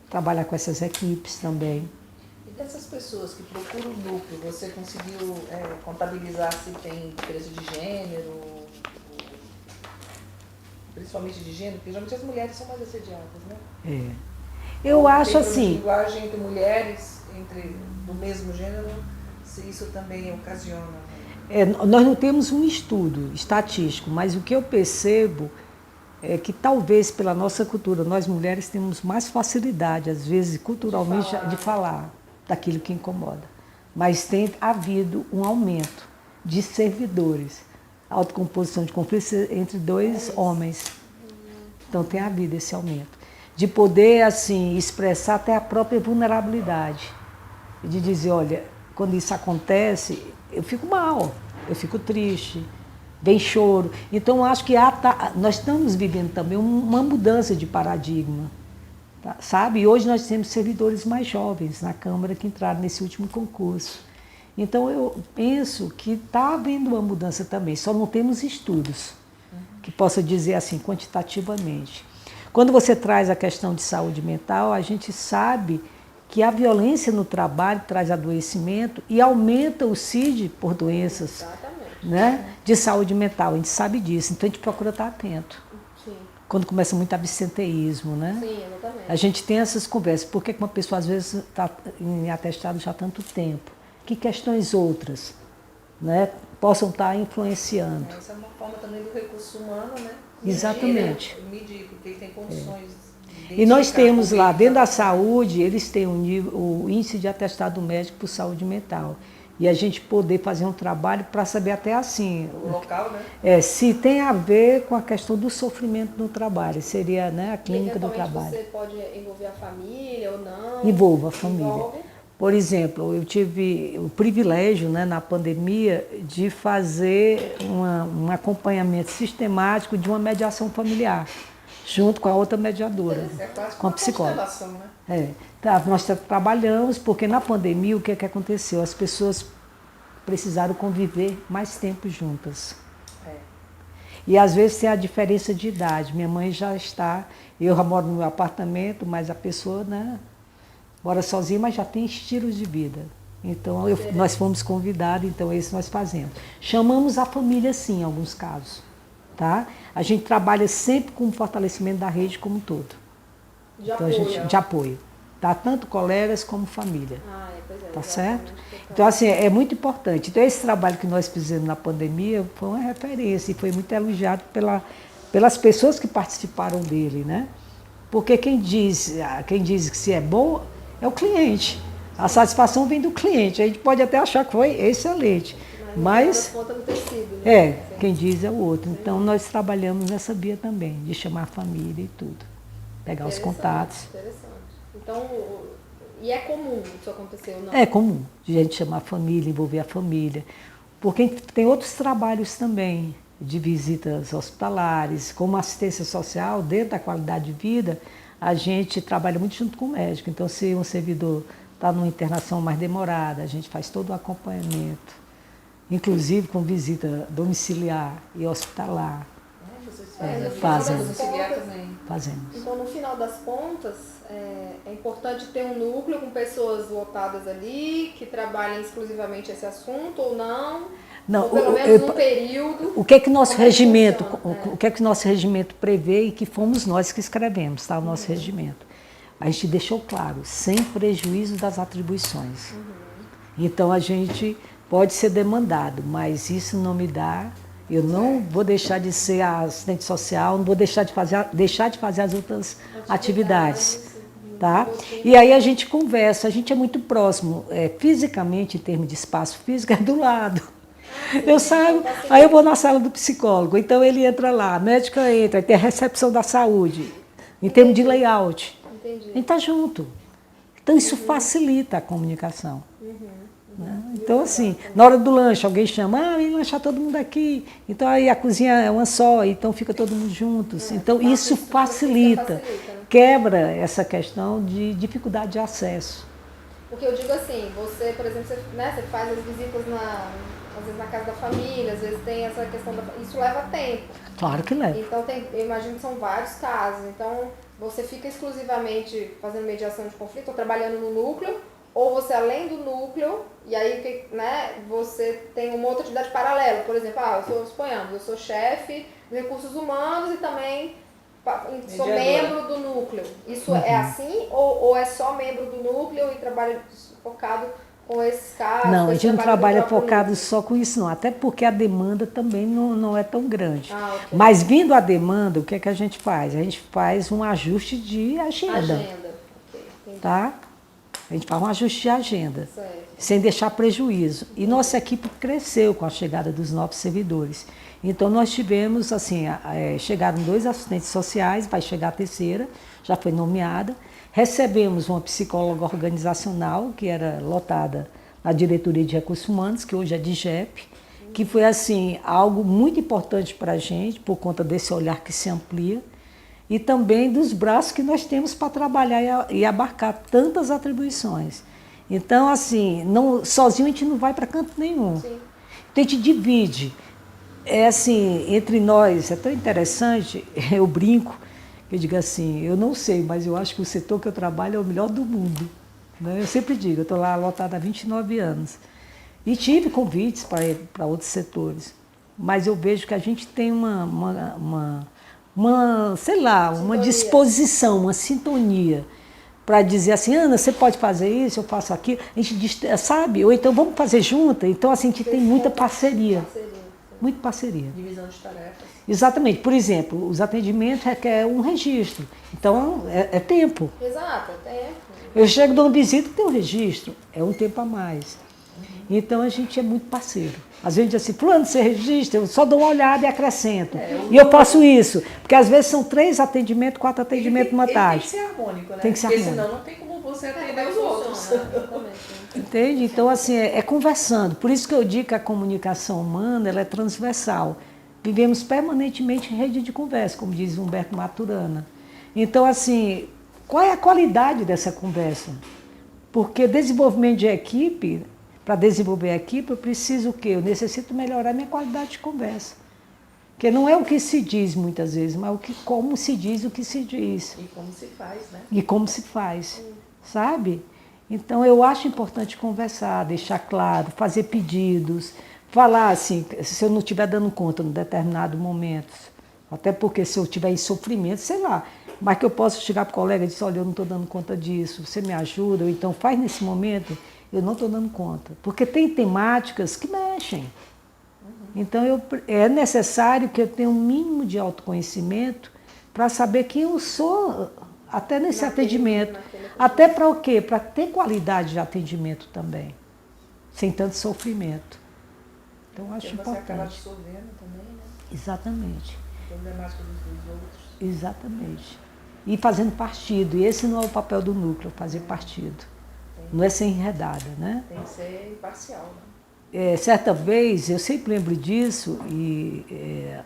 Trabalhar com essas equipes também. E dessas pessoas que procuram o núcleo, você conseguiu contabilizar se tem diferença de gênero? Principalmente de gênero, porque geralmente as mulheres são mais assediadas, né? Eu acho assim... linguagem entre mulheres, do mesmo gênero, se isso também ocasiona... Nós não temos um estudo estatístico, mas o que eu percebo é que talvez pela nossa cultura, nós mulheres temos mais facilidade, às vezes, culturalmente, de falar daquilo que incomoda. Mas tem havido um aumento de servidores, autocomposição de conflitos entre dois homens. Então tem havido esse aumento. De poder, assim, expressar até a própria vulnerabilidade. De dizer, olha, quando isso acontece, eu fico mal, eu fico triste, vem choro. Então, acho que nós estamos vivendo também uma mudança de paradigma, tá? Sabe? E hoje nós temos servidores mais jovens na Câmara que entraram nesse último concurso. Então, eu penso que está havendo uma mudança também, só não temos estudos que possa dizer assim, quantitativamente. Quando você traz a questão de saúde mental, a gente sabe que a violência no trabalho traz adoecimento e aumenta o CID por doenças, né, de saúde mental. A gente sabe disso, então a gente procura estar atento. Sim. Quando começa muito absenteísmo, né? Sim, exatamente. A gente tem essas conversas. Por que uma pessoa às vezes está em atestado já há tanto tempo? Que questões outras, né, possam estar influenciando? Essa é uma forma também do recurso humano, né? Exatamente. Medir, porque ele tem condições. E nós temos lá, dentro da saúde, eles têm o índice de atestado médico por saúde mental. E a gente poder fazer um trabalho para saber até assim... O local, né? Se tem a ver com a questão do sofrimento no trabalho. Seria, né, a clínica do trabalho. Você pode envolver a família ou não? Envolva a família. Envolve. Por exemplo, eu tive o privilégio, né, na pandemia, de fazer um acompanhamento sistemático de uma mediação familiar, junto com a outra mediadora, com a psicóloga. Né? Nós trabalhamos, porque na pandemia o que aconteceu? As pessoas precisaram conviver mais tempo juntas. E às vezes tem a diferença de idade. Minha mãe já está, eu já moro no meu apartamento, mas a pessoa, né, mora sozinha, mas já tem estilos de vida. Então, nós fomos convidados, então isso nós fazemos. Chamamos a família, sim, em alguns casos. Tá? A gente trabalha sempre com o fortalecimento da rede como um todo. De apoio. De apoio. Tá? Tanto colegas como família. Pois é, tá certo? Então, assim, é muito importante. Então, esse trabalho que nós fizemos na pandemia foi uma referência e foi muito elogiado pelas pessoas que participaram dele, né? Porque quem diz que se é bom é o cliente. A satisfação vem do cliente. A gente pode até achar que foi excelente. Mas quem diz é o outro. Então nós trabalhamos nessa via também, de chamar a família e tudo. Pegar os contatos. Interessante. Então, e é comum isso acontecer ou não? É comum, de a gente chamar a família, envolver a família. Porque tem outros trabalhos também, de visitas hospitalares, como assistência social, dentro da qualidade de vida, a gente trabalha muito junto com o médico. Então, se um servidor está numa internação mais demorada, a gente faz todo o acompanhamento, inclusive com visita domiciliar e hospitalar. Fazemos. Então, no final das contas, é importante ter um núcleo com pessoas lotadas ali, que trabalhem exclusivamente esse assunto ou não? Não, ou pelo menos um período. O que é que nosso regimento, o que é que nosso regimento prevê e que fomos nós que escrevemos, tá? O nosso regimento. A gente deixou claro, sem prejuízo das atribuições. Então a gente pode ser demandado, mas isso não me dá. Eu não vou deixar de ser assistente social, não vou deixar de fazer as outras atividades. Tá? E aí a gente conversa, a gente é muito próximo, fisicamente, em termos de espaço físico, é do lado. Eu saio, aí eu vou na sala do psicólogo, então ele entra lá, a médica entra, aí tem a recepção da saúde, em termos de layout. Entendi. A gente está junto. Então isso facilita a comunicação. Né? Então assim, na hora do lanche, alguém chama, vem lanchar todo mundo aqui. Então aí a cozinha é uma só, então fica todo mundo juntos. Então isso facilita, quebra essa questão de dificuldade de acesso. Porque eu digo assim, você, por exemplo, você faz as visitas às vezes na casa da família, às vezes tem essa questão isso leva tempo. Claro que leva. Então eu imagino que são vários casos. Então você fica exclusivamente fazendo mediação de conflito ou trabalhando no núcleo, ou você além do núcleo, e aí, né, você tem uma outra atividade paralela. Por exemplo, suponhamos, eu sou chefe de recursos humanos e também sou membro do núcleo. Isso é assim ou é só membro do núcleo e trabalho focado com esses casos? Não, a gente não trabalha com focado só com isso, não. Até porque a demanda também não é tão grande. Ah, ok. Mas vindo a demanda, o que é que a gente faz? A gente faz um ajuste de agenda. Agenda. Ok, entendi. Tá? A gente faz um ajuste de agenda, Certo. sem deixar prejuízo. E nossa equipe cresceu com a chegada dos novos servidores. Então, nós tivemos, assim, chegaram 2 assistentes sociais, vai chegar a terceira, já foi nomeada. Recebemos uma psicóloga organizacional, que era lotada na Diretoria de Recursos Humanos, que hoje é DGEP, que foi, assim, algo muito importante para a gente, por conta desse olhar que se amplia, e também dos braços que nós temos para trabalhar e abarcar tantas atribuições. Então, assim, sozinho a gente não vai para canto nenhum. Sim. Então, a gente divide. É assim, entre nós, é tão interessante, eu brinco, eu digo assim, eu não sei, mas eu acho que o setor que eu trabalho é o melhor do mundo. Né? Eu sempre digo, eu estou lá lotada há 29 anos. E tive convites para outros setores, mas eu vejo que a gente tem sei lá, uma disposição, uma sintonia para dizer assim, Ana, você pode fazer isso, eu faço aquilo, a gente sabe, ou então vamos fazer junto. Então assim, a gente tem muita parceria. Muita parceria. Divisão de tarefas. Exatamente. Por exemplo, os atendimentos requerem um registro. Então, é tempo. Exato, é tempo. Eu chego dando visita, tem um registro. É um tempo a mais. Então, a gente é muito parceiro. Às vezes, assim, fulano, você registra, eu só dou uma olhada e acrescento. E eu faço isso. Porque, às vezes, são 3 atendimentos, 4 atendimentos numa tarde. Tem que ser harmônico, né? Tem que ser porque harmônico. senão não tem como você atender os outros. Entende? Então, assim, é conversando. Por isso que eu digo que a comunicação humana ela é transversal. Vivemos permanentemente em rede de conversa, como diz Humberto Maturana. Então, assim, qual é a qualidade dessa conversa? Porque desenvolvimento de equipe, para desenvolver a equipe, eu preciso o quê? Eu necessito melhorar minha qualidade de conversa. Porque não é o que se diz muitas vezes, mas como se diz o que se diz. E como se faz, né? E como se faz, sabe? Então, eu acho importante conversar, deixar claro, fazer pedidos, falar assim, se eu não estiver dando conta em determinado momento, até porque se eu estiver em sofrimento, sei lá, mas que eu posso chegar para o colega e dizer, olha, eu não estou dando conta disso, você me ajuda, ou então faz nesse momento, eu não estou dando conta. Porque tem temáticas que mexem. Então, é necessário que eu tenha um mínimo de autoconhecimento para saber quem eu sou, até nesse atendimento. Até para o quê? Para ter qualidade de atendimento também, sem tanto sofrimento. Então, eu acho você importante. acaba absorvendo também, né? Exatamente. A problemática dos outros. Exatamente. E fazendo partido. E esse não é o papel do núcleo, fazer partido. Não é ser enredada, né? Tem que ser imparcial, né? Certa vez, eu sempre lembro disso, e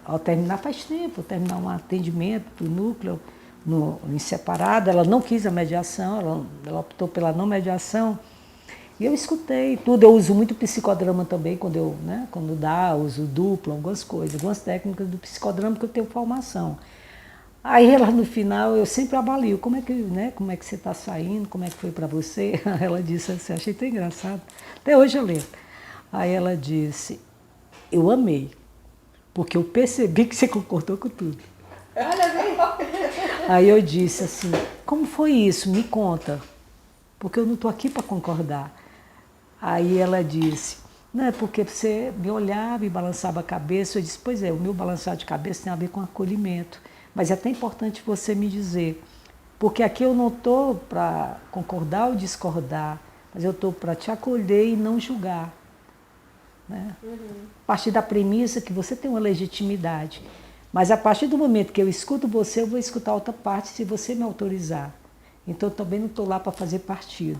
ao terminar, faz tempo, terminar um atendimento do núcleo em separado, ela não quis a mediação, ela optou pela não mediação, e eu escutei tudo. Eu uso muito psicodrama também, quando uso duplo, algumas coisas, algumas técnicas do psicodrama, porque eu tenho formação. Aí ela, no final, eu sempre avalio como é que você está saindo, como é que foi para você. Ela disse assim, achei tão engraçado, até hoje eu lembro. Aí ela disse, eu amei, porque eu percebi que você concordou com tudo. Olha bem. Aí eu disse assim, como foi isso? Me conta, porque eu não estou aqui para concordar. Aí ela disse, não é porque você me olhava e balançava a cabeça. Eu disse, pois é, o meu balançar de cabeça tem a ver com acolhimento, mas é até importante você me dizer, porque aqui eu não estou para concordar ou discordar, mas eu estou para te acolher e não julgar. Né? A partir da premissa que você tem uma legitimidade. Mas a partir do momento que eu escuto você, eu vou escutar outra parte se você me autorizar. Então, eu também não estou lá para fazer partido.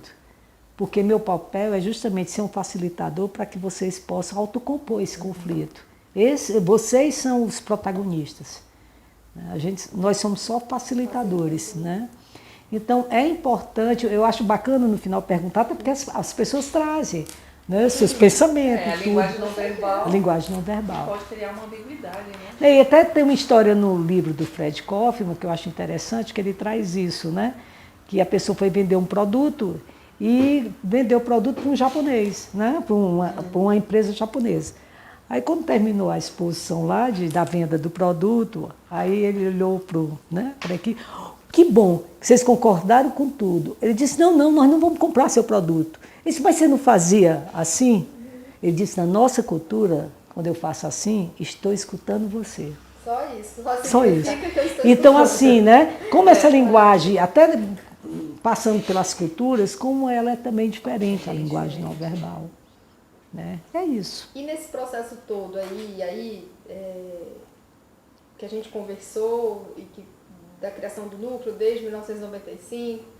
Porque meu papel é justamente ser um facilitador para que vocês possam autocompor esse conflito. Vocês são os protagonistas. Nós somos só facilitadores. Né? Então, é importante, eu acho bacana no final perguntar, até porque as pessoas trazem. Né, seus pensamentos. A linguagem não verbal. A linguagem não verbal. Pode criar uma ambiguidade, né? E até tem uma história no livro do Fred Kaufman, que eu acho interessante, que ele traz isso, né? Que a pessoa foi vender um produto e vendeu o produto para um japonês, né? Para uma empresa japonesa. Aí quando terminou a exposição lá da venda do produto, aí ele olhou para aqui, que bom, que vocês concordaram com tudo. Ele disse, não, nós não vamos comprar seu produto. Ele disse, mas você não fazia assim? Ele disse, na nossa cultura, quando eu faço assim, estou escutando você. Só isso. Só isso. Que eu estou Então, escutando. assim, né? Como essa linguagem, até passando pelas culturas, como ela é também diferente, a linguagem não verbal. Né? É isso. E nesse processo todo aí que a gente conversou e da criação do núcleo desde 1995,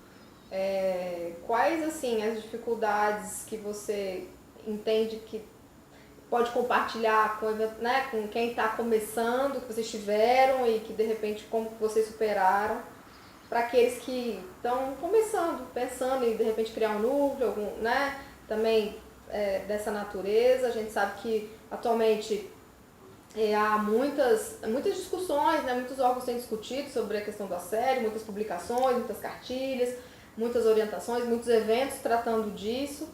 quais assim as dificuldades que você entende que pode compartilhar com, né, com quem está começando, que vocês tiveram e que de repente como que vocês superaram, para aqueles que estão começando, pensando em de repente criar um núcleo, né, também dessa natureza. A gente sabe que atualmente há muitas discussões, né, muitos órgãos têm discutido sobre a questão do assédio, muitas publicações, muitas cartilhas, muitas orientações, muitos eventos tratando disso.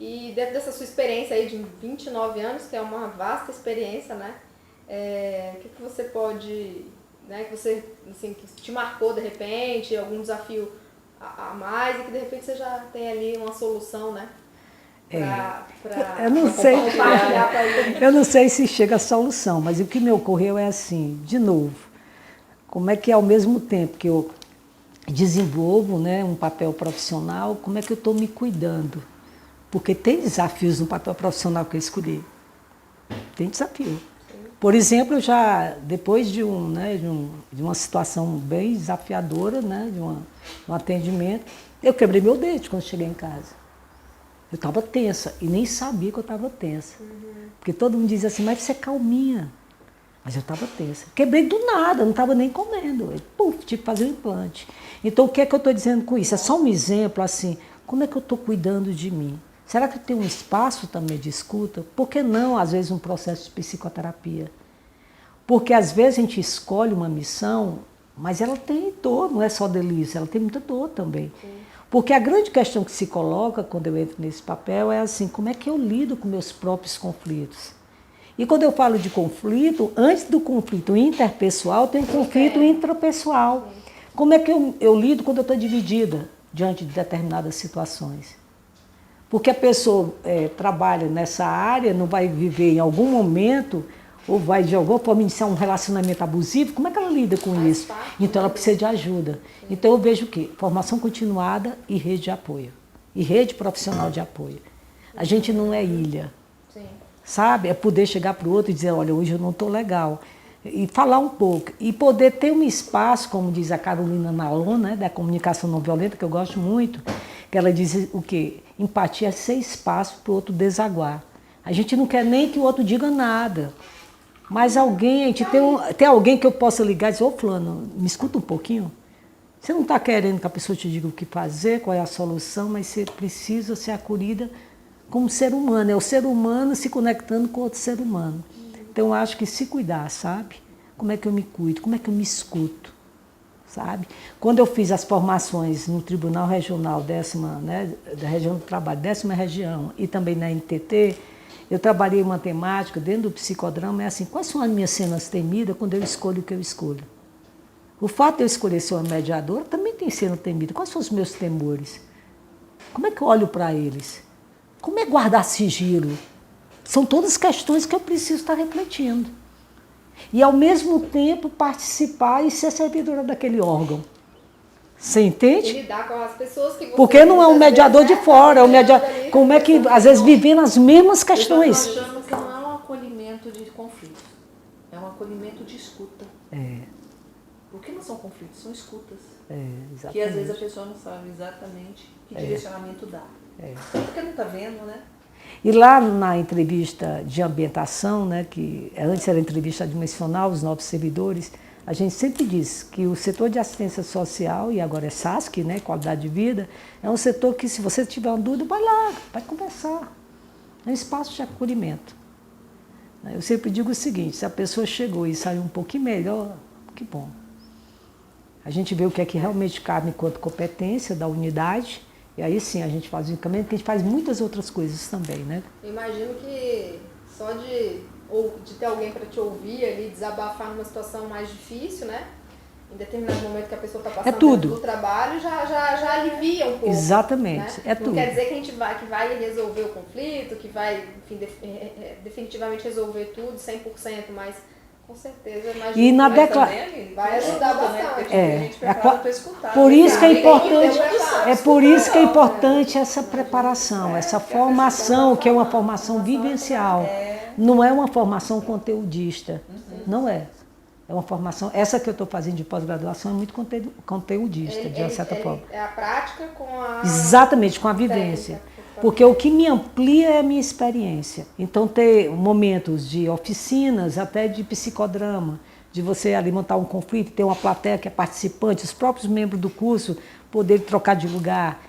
E dentro dessa sua experiência aí de 29 anos, que é uma vasta experiência, né? O que você pode, né, que você, assim, que te marcou de repente, algum desafio a mais e que de repente você já tem ali uma solução, né? Eu não sei, compartilhar com a gente. eu não sei se chega a solução, mas o que me ocorreu é assim, de novo, como é que ao mesmo tempo que eu desenvolvo, né, um papel profissional, como é que eu estou me cuidando? Porque tem desafios no papel profissional que eu escolhi. Tem desafio. Por exemplo, eu já, depois de uma situação bem desafiadora, né, de um atendimento, eu quebrei meu dedo quando cheguei em casa. Eu estava tensa e nem sabia que eu estava tensa. Porque todo mundo dizia assim, mas você é calminha. Mas eu estava tensa. Quebrei do nada, não estava nem comendo. Puf, tive que fazer um implante. Então, o que é que eu estou dizendo com isso? É só um exemplo, assim, como é que eu estou cuidando de mim? Será que eu tenho um espaço também de escuta? Por que não, às vezes, um processo de psicoterapia? Porque, às vezes, a gente escolhe uma missão, mas ela tem dor, não é só delícia, ela tem muita dor também. Sim. Porque a grande questão que se coloca quando eu entro nesse papel é assim, como é que eu lido com meus próprios conflitos? E quando eu falo de conflito, antes do conflito interpessoal, tem um conflito intrapessoal. Como é que eu lido quando eu estou dividida diante de determinadas situações? Porque a pessoa trabalha nessa área, não vai viver em algum momento, ou vai de alguma forma iniciar um relacionamento abusivo, como é que ela lida com isso? Então ela precisa de ajuda. Então eu vejo o quê? Formação continuada e rede de apoio. E rede profissional de apoio. A gente não é ilha. Sabe? É poder chegar para o outro e dizer, olha, hoje eu não estou legal. E falar um pouco. E poder ter um espaço, como diz a Carolina Nalon, né, da comunicação não violenta, que eu gosto muito, que ela diz o quê? Empatia é ser espaço para o outro desaguar. A gente não quer nem que o outro diga nada. Mas alguém, a gente tem alguém que eu possa ligar e dizer, ô fulano, me escuta um pouquinho. Você não está querendo que a pessoa te diga o que fazer, qual é a solução, mas você precisa ser acolhida como ser humano. É o ser humano se conectando com outro ser humano. Então eu acho que se cuidar, sabe? Como é que eu me cuido? Como é que eu me escuto? Sabe? Quando eu fiz as formações no Tribunal Regional da região do trabalho, 10ª região, e também na NTT, eu trabalhei uma temática dentro do psicodrama, é assim, quais são as minhas cenas temidas quando eu escolho o que eu escolho? O fato de eu escolher ser uma mediadora também tem cena temida. Quais são os meus temores? Como é que eu olho para eles? Como é guardar sigilo? São todas questões que eu preciso estar refletindo. E, ao mesmo tempo, participar e ser servidora daquele órgão. Você entende? E lidar com as pessoas que você... Porque não é um mediador de fora, é um mediador... Como é que, às vezes, vivendo as mesmas questões? Eu estou achando que não é um acolhimento de conflitos. É um acolhimento de escuta. Porque não são conflitos, são escutas. Exatamente. Que, às vezes, a pessoa não sabe exatamente que direcionamento dá. Porque não está vendo, né? E lá na entrevista de ambientação, né, que antes era entrevista admissional, os novos servidores, a gente sempre diz que o setor de assistência social, e agora é SASC, né, qualidade de vida, é um setor que, se você tiver uma dúvida, vai lá, vai conversar. É um espaço de acolhimento. Eu sempre digo o seguinte, se a pessoa chegou e saiu um pouquinho melhor, que bom. A gente vê o que é que realmente cabe enquanto competência da unidade, e aí sim a gente faz o encaminhamento, porque a gente faz muitas outras coisas também, né? Eu imagino que só de ter alguém para te ouvir ali, desabafar numa situação mais difícil, né? em determinado momento que a pessoa está passando tudo. do trabalho, já alivia um pouco. Exatamente, né? tudo. Não quer dizer que a gente vai resolver o conflito, que vai, enfim, definitivamente resolver tudo 100%, mas com certeza, imagina. E na vai ajudar bastante. A gente preparado para escutar. Por isso que é importante, por isso que é né? importante essa preparação, essa formação, que é uma formação vivencial. Não é uma formação conteudista, não é. É uma formação, essa que eu estou fazendo de pós-graduação é muito conteudista, de uma certa forma. É a prática com a... Exatamente, com a vivência. Porque o que me amplia é a minha experiência. Então, ter momentos de oficinas, até de psicodrama, de você ali montar um conflito, ter uma plateia que é participante, os próprios membros do curso poderem trocar de lugar.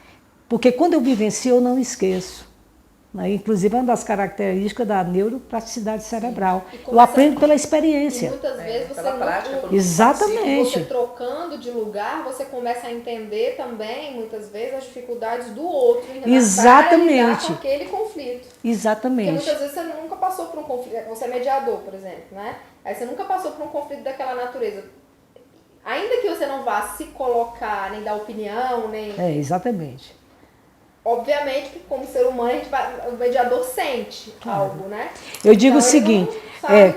Porque quando eu vivencio, eu não esqueço. Inclusive, é uma das características da neuroplasticidade cerebral. Eu aprendo pela experiência. E muitas vezes você Exatamente. Você trocando de lugar, você começa a entender também, muitas vezes, as dificuldades do outro em relação a lidar com aquele conflito. Exatamente. Porque muitas vezes você nunca passou por um conflito. Você é mediador, por exemplo, né? Aí você nunca passou por um conflito daquela natureza. Ainda que você não vá se colocar, nem dar opinião, nem... Exatamente. Obviamente que como ser humano o mediador sente algo, né? Eu digo o seguinte,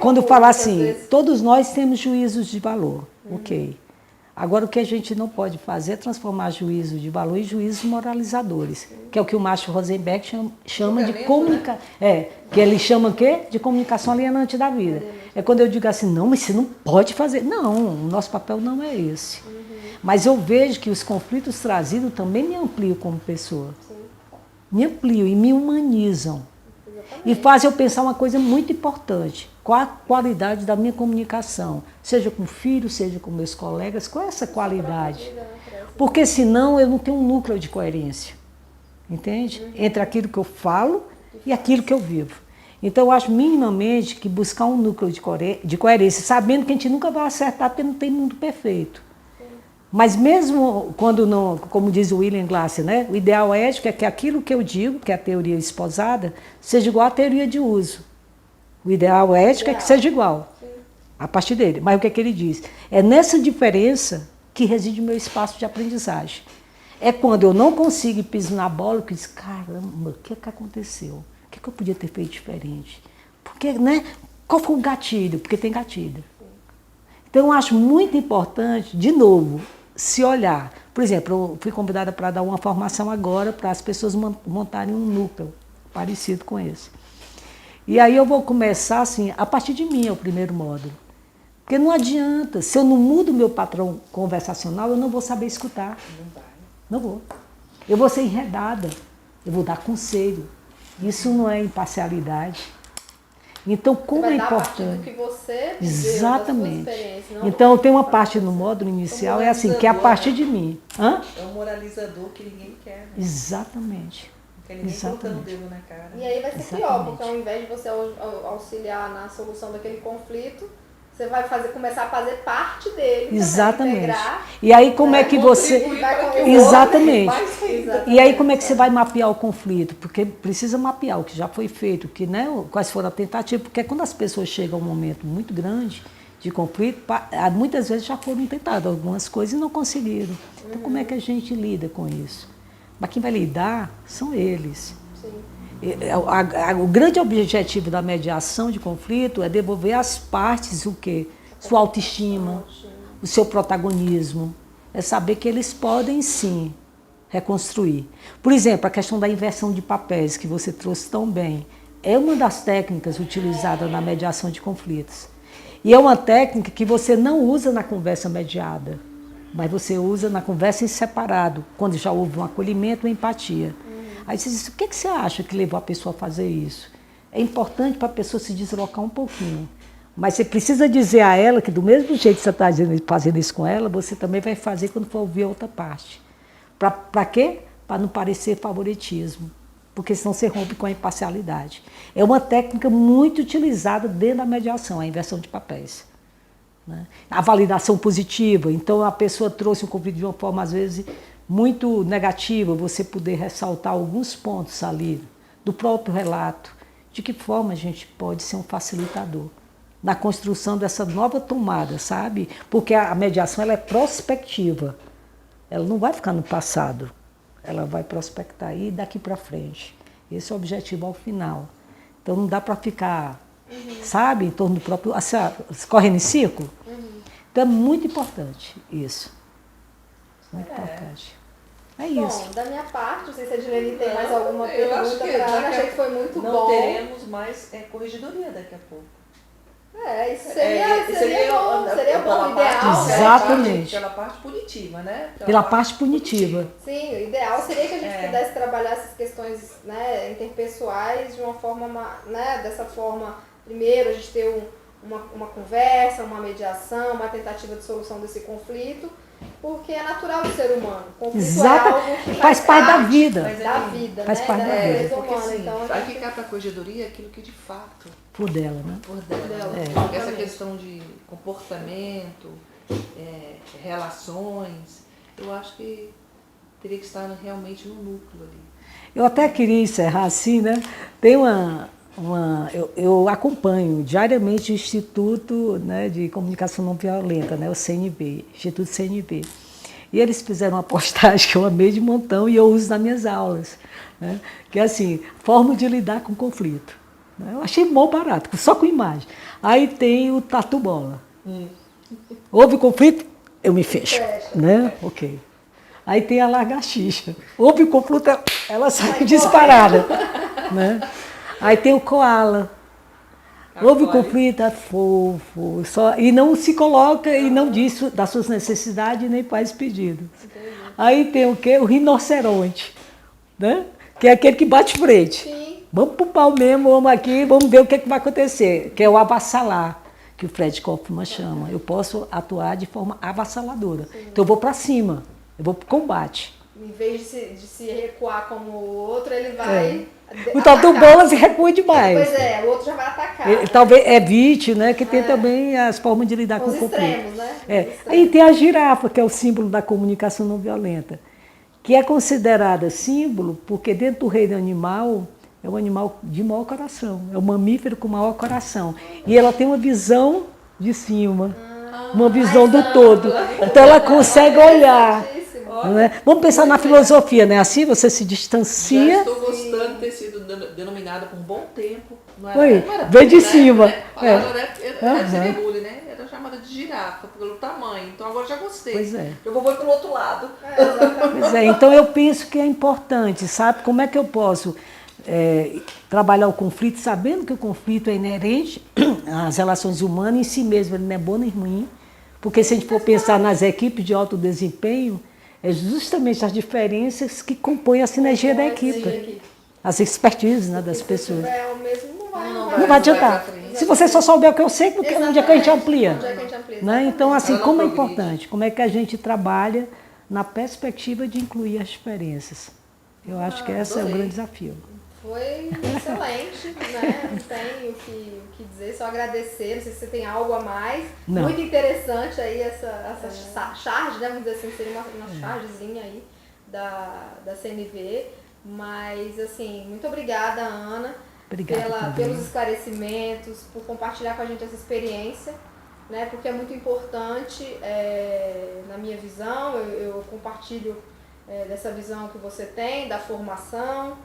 quando eu falar assim, vezes... todos nós temos juízos de valor, ok. Agora o que a gente não pode fazer é transformar juízo de valor em juízos moralizadores, que é o que o Marshall Rosenberg chama de comunicação, que ele chama o quê? De comunicação alienante da vida. É quando eu digo assim, não, mas você não pode fazer. Não, o nosso papel não é esse. Mas eu vejo que os conflitos trazidos também me ampliam como pessoa. Me ampliam e me humanizam. Exatamente. E fazem eu pensar uma coisa muito importante. Qual a qualidade da minha comunicação? Seja com filhos, seja com meus colegas, qual é essa qualidade? Porque senão eu não tenho um núcleo de coerência. Entende? Entre aquilo que eu falo e aquilo que eu vivo. Então eu acho minimamente que buscar um núcleo de coerência, sabendo que a gente nunca vai acertar porque não tem mundo perfeito. Mas mesmo quando não, como diz o William Glasser, né, o ideal ético é que aquilo que eu digo, que é a teoria esposada, seja igual à teoria de uso. O ideal ético é que seja igual, a partir dele. Mas o que é que ele diz? É nessa diferença que reside o meu espaço de aprendizagem. É quando eu não consigo e piso na bola que diz, caramba, o que é que aconteceu? O que é que eu podia ter feito diferente? Porque, né, qual foi o gatilho? Porque tem gatilho. Então eu acho muito importante, de novo, se olhar. Por exemplo, eu fui convidada para dar uma formação agora para as pessoas montarem um núcleo parecido com esse. E aí eu vou começar assim, a partir de mim é o primeiro módulo. Porque não adianta, se eu não mudo o meu padrão conversacional, eu não vou saber escutar. Não vou. Eu vou ser enredada, eu vou dar conselho. Isso não é imparcialidade. Então, como é importante. Do que você viveu, exatamente. Da sua experiência, então, tem uma parte no módulo inicial, é assim, que é a partir de mim. É um moralizador que ninguém quer. Né? Exatamente. Não quer ninguém colocando o dedo na cara. E aí vai ser pior, porque ao invés de você auxiliar na solução daquele conflito, você vai começar a fazer parte dele. Exatamente. Integrar, e aí como é que você... Exatamente. E aí como é que você vai mapear o conflito? Porque precisa mapear o que já foi feito, que, né, quais foram as tentativas, porque quando as pessoas chegam a um momento muito grande de conflito, muitas vezes já foram tentadas algumas coisas e não conseguiram. Então como é que a gente lida com isso? Mas quem vai lidar são eles. Sim. O grande objetivo da mediação de conflito é devolver às partes o quê? Sua autoestima, o seu protagonismo. É saber que eles podem, sim, reconstruir. Por exemplo, a questão da inversão de papéis, que você trouxe tão bem, é uma das técnicas utilizadas na mediação de conflitos. E é uma técnica que você não usa na conversa mediada, mas você usa na conversa em separado, quando já houve um acolhimento, uma empatia. Aí você diz, o que você acha que levou a pessoa a fazer isso? É importante para a pessoa se deslocar um pouquinho. Mas você precisa dizer a ela que do mesmo jeito que você está fazendo isso com ela, você também vai fazer quando for ouvir a outra parte. Para quê? Para não parecer favoritismo. Porque senão você rompe com a imparcialidade. É uma técnica muito utilizada dentro da mediação, a inversão de papéis. Né? A validação positiva. Então a pessoa trouxe um conflito de uma forma, às vezes, muito negativa, você poder ressaltar alguns pontos ali do próprio relato, de que forma a gente pode ser um facilitador. na construção dessa nova tomada, sabe? Porque a mediação ela é prospectiva. Ela não vai ficar no passado. Ela vai prospectar aí daqui para frente. Esse é o objetivo ao final. Então não dá para ficar, sabe, em torno do próprio... Assim, correndo em círculo. Então é muito importante isso. Muito importante. É isso. Bom, da minha parte, não sei se a Dilene tem mais Não, alguma eu acho pergunta que para Ana, daqui a- achei que foi muito Não bom. teremos mais corregedoria daqui a pouco. Isso seria bom, seria bom, pela parte- ideal, né? Exatamente. Pela parte punitiva, né? Pela parte punitiva. Sim, o ideal seria que a gente pudesse trabalhar essas questões, né, interpessoais de uma forma, né, dessa forma, primeiro a gente ter uma conversa, uma mediação, uma tentativa de solução desse conflito, porque é natural do ser humano. O conflito Exato. é algo que Faz parte da vida. da vida, Faz né, parte da da vida. natureza Porque humana. assim, Então, a vai gente- ficar para a corregedoria aquilo que de fato Por dela, né? por dela. É. Essa Exatamente. questão de comportamento, relações, eu acho que teria que estar realmente no núcleo ali. Eu até queria encerrar assim, né? Tem eu acompanho diariamente o Instituto, né, de Comunicação Não Violenta, né, o CNV, Instituto CNV. E eles fizeram uma postagem que eu amei de montão e eu uso nas minhas aulas, né? Que é assim, forma de lidar com conflito. Né? Eu achei mó barato, só com imagem. Aí tem o tatu bola. Houve conflito, eu me fecho, né? Ok. Aí tem a lagartixa. Houve conflito, ela sai disparada, né? Aí tem o koala. Houve conflito, é fofo. E não se coloca e não diz das suas necessidades nem faz pedido. Aí tem o quê? O rinoceronte, né? Que é aquele que bate frente. Sim. Vamos pro pau mesmo, vamos aqui, vamos ver o que vai acontecer. Que é o avassalar, que o Fred Kaufman chama. Eu posso atuar de forma avassaladora. Então eu vou para cima, eu vou pro combate. Em vez de se recuar como o outro, ele vai O tatu atacar. bola se recua demais. Pois é, o outro já vai atacar. Ele, talvez evite, né? Que tem também as formas de lidar com Os o conflito. extremos, né? Os É. extremos. Aí tem a girafa, que é o símbolo da comunicação não violenta, que é considerada símbolo porque dentro do reino animal é um animal de maior coração, é um mamífero com maior coração. E ela tem uma visão de cima, uma visão do todo. Então ela consegue olhar. Né? Vamos pensar na filosofia, né? Assim você se Já distancia. estou gostando de ter sido denominada por um bom tempo. Não Oi, não era vem de bullying, cima. Né? Palavra, né? Aham. Seria bullying, né? Era chamada de girafa pelo tamanho. Então agora já gostei. Pois é. Eu vou para o outro lado. Pois é, então eu penso que é importante, sabe? Como é que eu posso trabalhar o conflito sabendo que o conflito é inerente às relações humanas em si mesmo, ele não é bom nem ruim. Porque se a gente for pensar nas equipes de alto desempenho, é justamente as diferenças que compõem a sinergia da equipe. As expertises, né, das pessoas. Se tiver o mesmo, não vai. Não vai adiantar. pra frente. Se você só souber o que eu sei, onde é que a gente amplia? Onde é que a gente amplia? Né? Então, assim, Ela não como é progride. importante, como é que a gente trabalha na perspectiva de incluir as diferenças. Eu acho que esse é o adorei. grande desafio. Foi excelente, né? Não tem o que dizer, só agradecer. Não sei se você tem algo a mais. Não. Muito interessante aí essa charge, né? Vamos dizer assim, seria uma chargezinha aí da CNV. Mas, assim, muito obrigada, Ana, Obrigada também. pelos esclarecimentos, por compartilhar com a gente essa experiência, né? Porque é muito importante, na minha visão, eu compartilho dessa visão que você tem, da formação,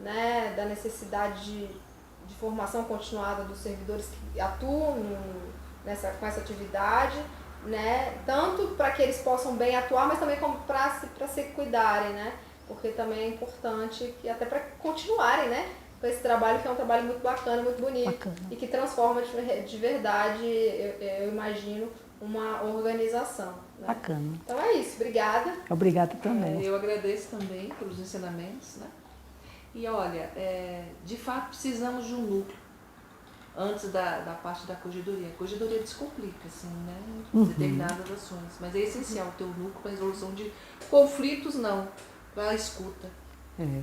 né? Da necessidade de formação continuada dos servidores que atuam com essa atividade, né? Tanto para que eles possam bem atuar, mas também para se cuidarem, né? Porque também é importante, que até para continuarem, né? Com esse trabalho, que é um trabalho muito bacana, muito bonito. Bacana. E que transforma de verdade, eu imagino, uma organização. Né? Bacana. Então é isso, obrigada. Obrigada também. Eu agradeço também pelos ensinamentos, né? E olha, de fato precisamos de um núcleo antes da parte da corregedoria. A corregedoria descomplica, assim, né? Determinadas ações. Mas é essencial ter um núcleo para a resolução de conflitos, não, para a escuta.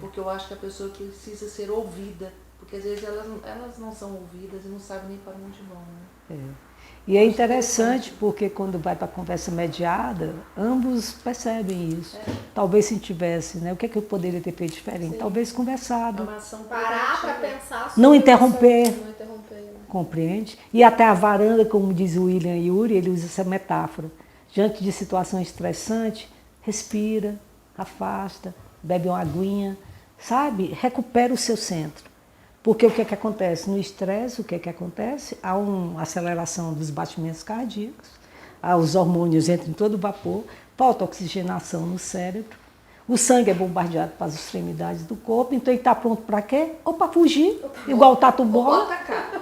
Porque eu acho que a pessoa precisa ser ouvida. Porque às vezes elas não são ouvidas e não sabem nem para onde vão, né? E é interessante porque quando vai para a conversa mediada, ambos percebem isso. Talvez se tivesse, né? O que é que eu poderia ter feito diferente? Sim. Talvez conversado. É uma ação Parar para preventiva. pensar sobre Não o interromper. assunto, não interromper. compreende? E até a varanda, como diz o William Ury, ele usa essa metáfora. Diante de situações estressantes, respira, afasta, bebe uma aguinha, sabe? Recupera o seu centro. Porque o que é que acontece? No estresse, o que é que acontece? Há uma aceleração dos batimentos cardíacos, os hormônios entram em todo vapor, falta oxigenação no cérebro, o sangue é bombardeado para as extremidades do corpo, então ele está pronto para quê? Ou para fugir, igual o tatu-bola,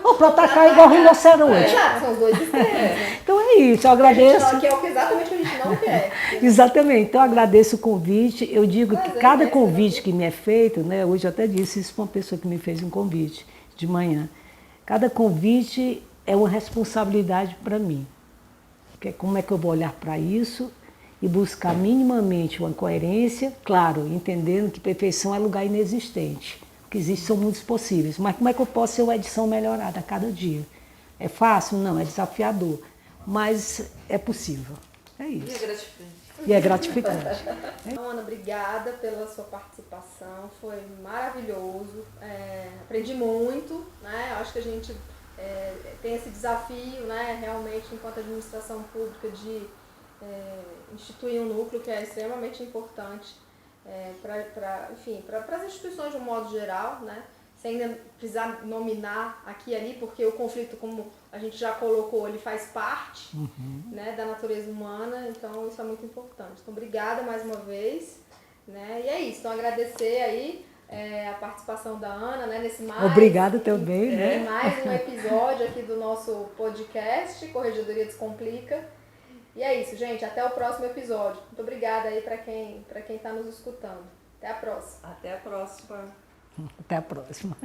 ou para atacar igual o rinoceronte. São os dois extremos, né? Então é isso, eu agradeço. Que é exatamente o que a gente não quer. Exatamente, então eu agradeço o convite. Eu digo que Prazer, cada né? convite que me é feito, né, hoje eu até disse isso para uma pessoa que me fez um convite de manhã, cada convite é uma responsabilidade para mim. Porque como é que eu vou olhar para isso e buscar minimamente uma coerência, claro, entendendo que perfeição é lugar inexistente. O que existe são mundos possíveis, mas como é que eu posso ser uma edição melhorada a cada dia? É fácil? Não, é desafiador, mas é possível. É E é isso. gratificante. E é gratificante. Então, Ana, obrigada pela sua participação, foi maravilhoso, aprendi muito, né? Acho que a gente tem esse desafio, né, realmente, enquanto administração pública, de instituir um núcleo que é extremamente importante para as instituições de um modo geral, né? Sem ainda precisar nominar aqui e ali, porque o conflito, como a gente já colocou, ele faz parte né, da natureza humana, então isso é muito importante. Então, obrigada mais uma vez, né? E é isso, então agradecer aí a participação da Ana, né, nesse Obrigada também, né? mais um episódio aqui do nosso podcast, Corregedoria Descomplica. E é isso, gente, até o próximo episódio. Muito obrigada aí para quem está nos escutando. Até a próxima. Até a próxima. Até a próxima.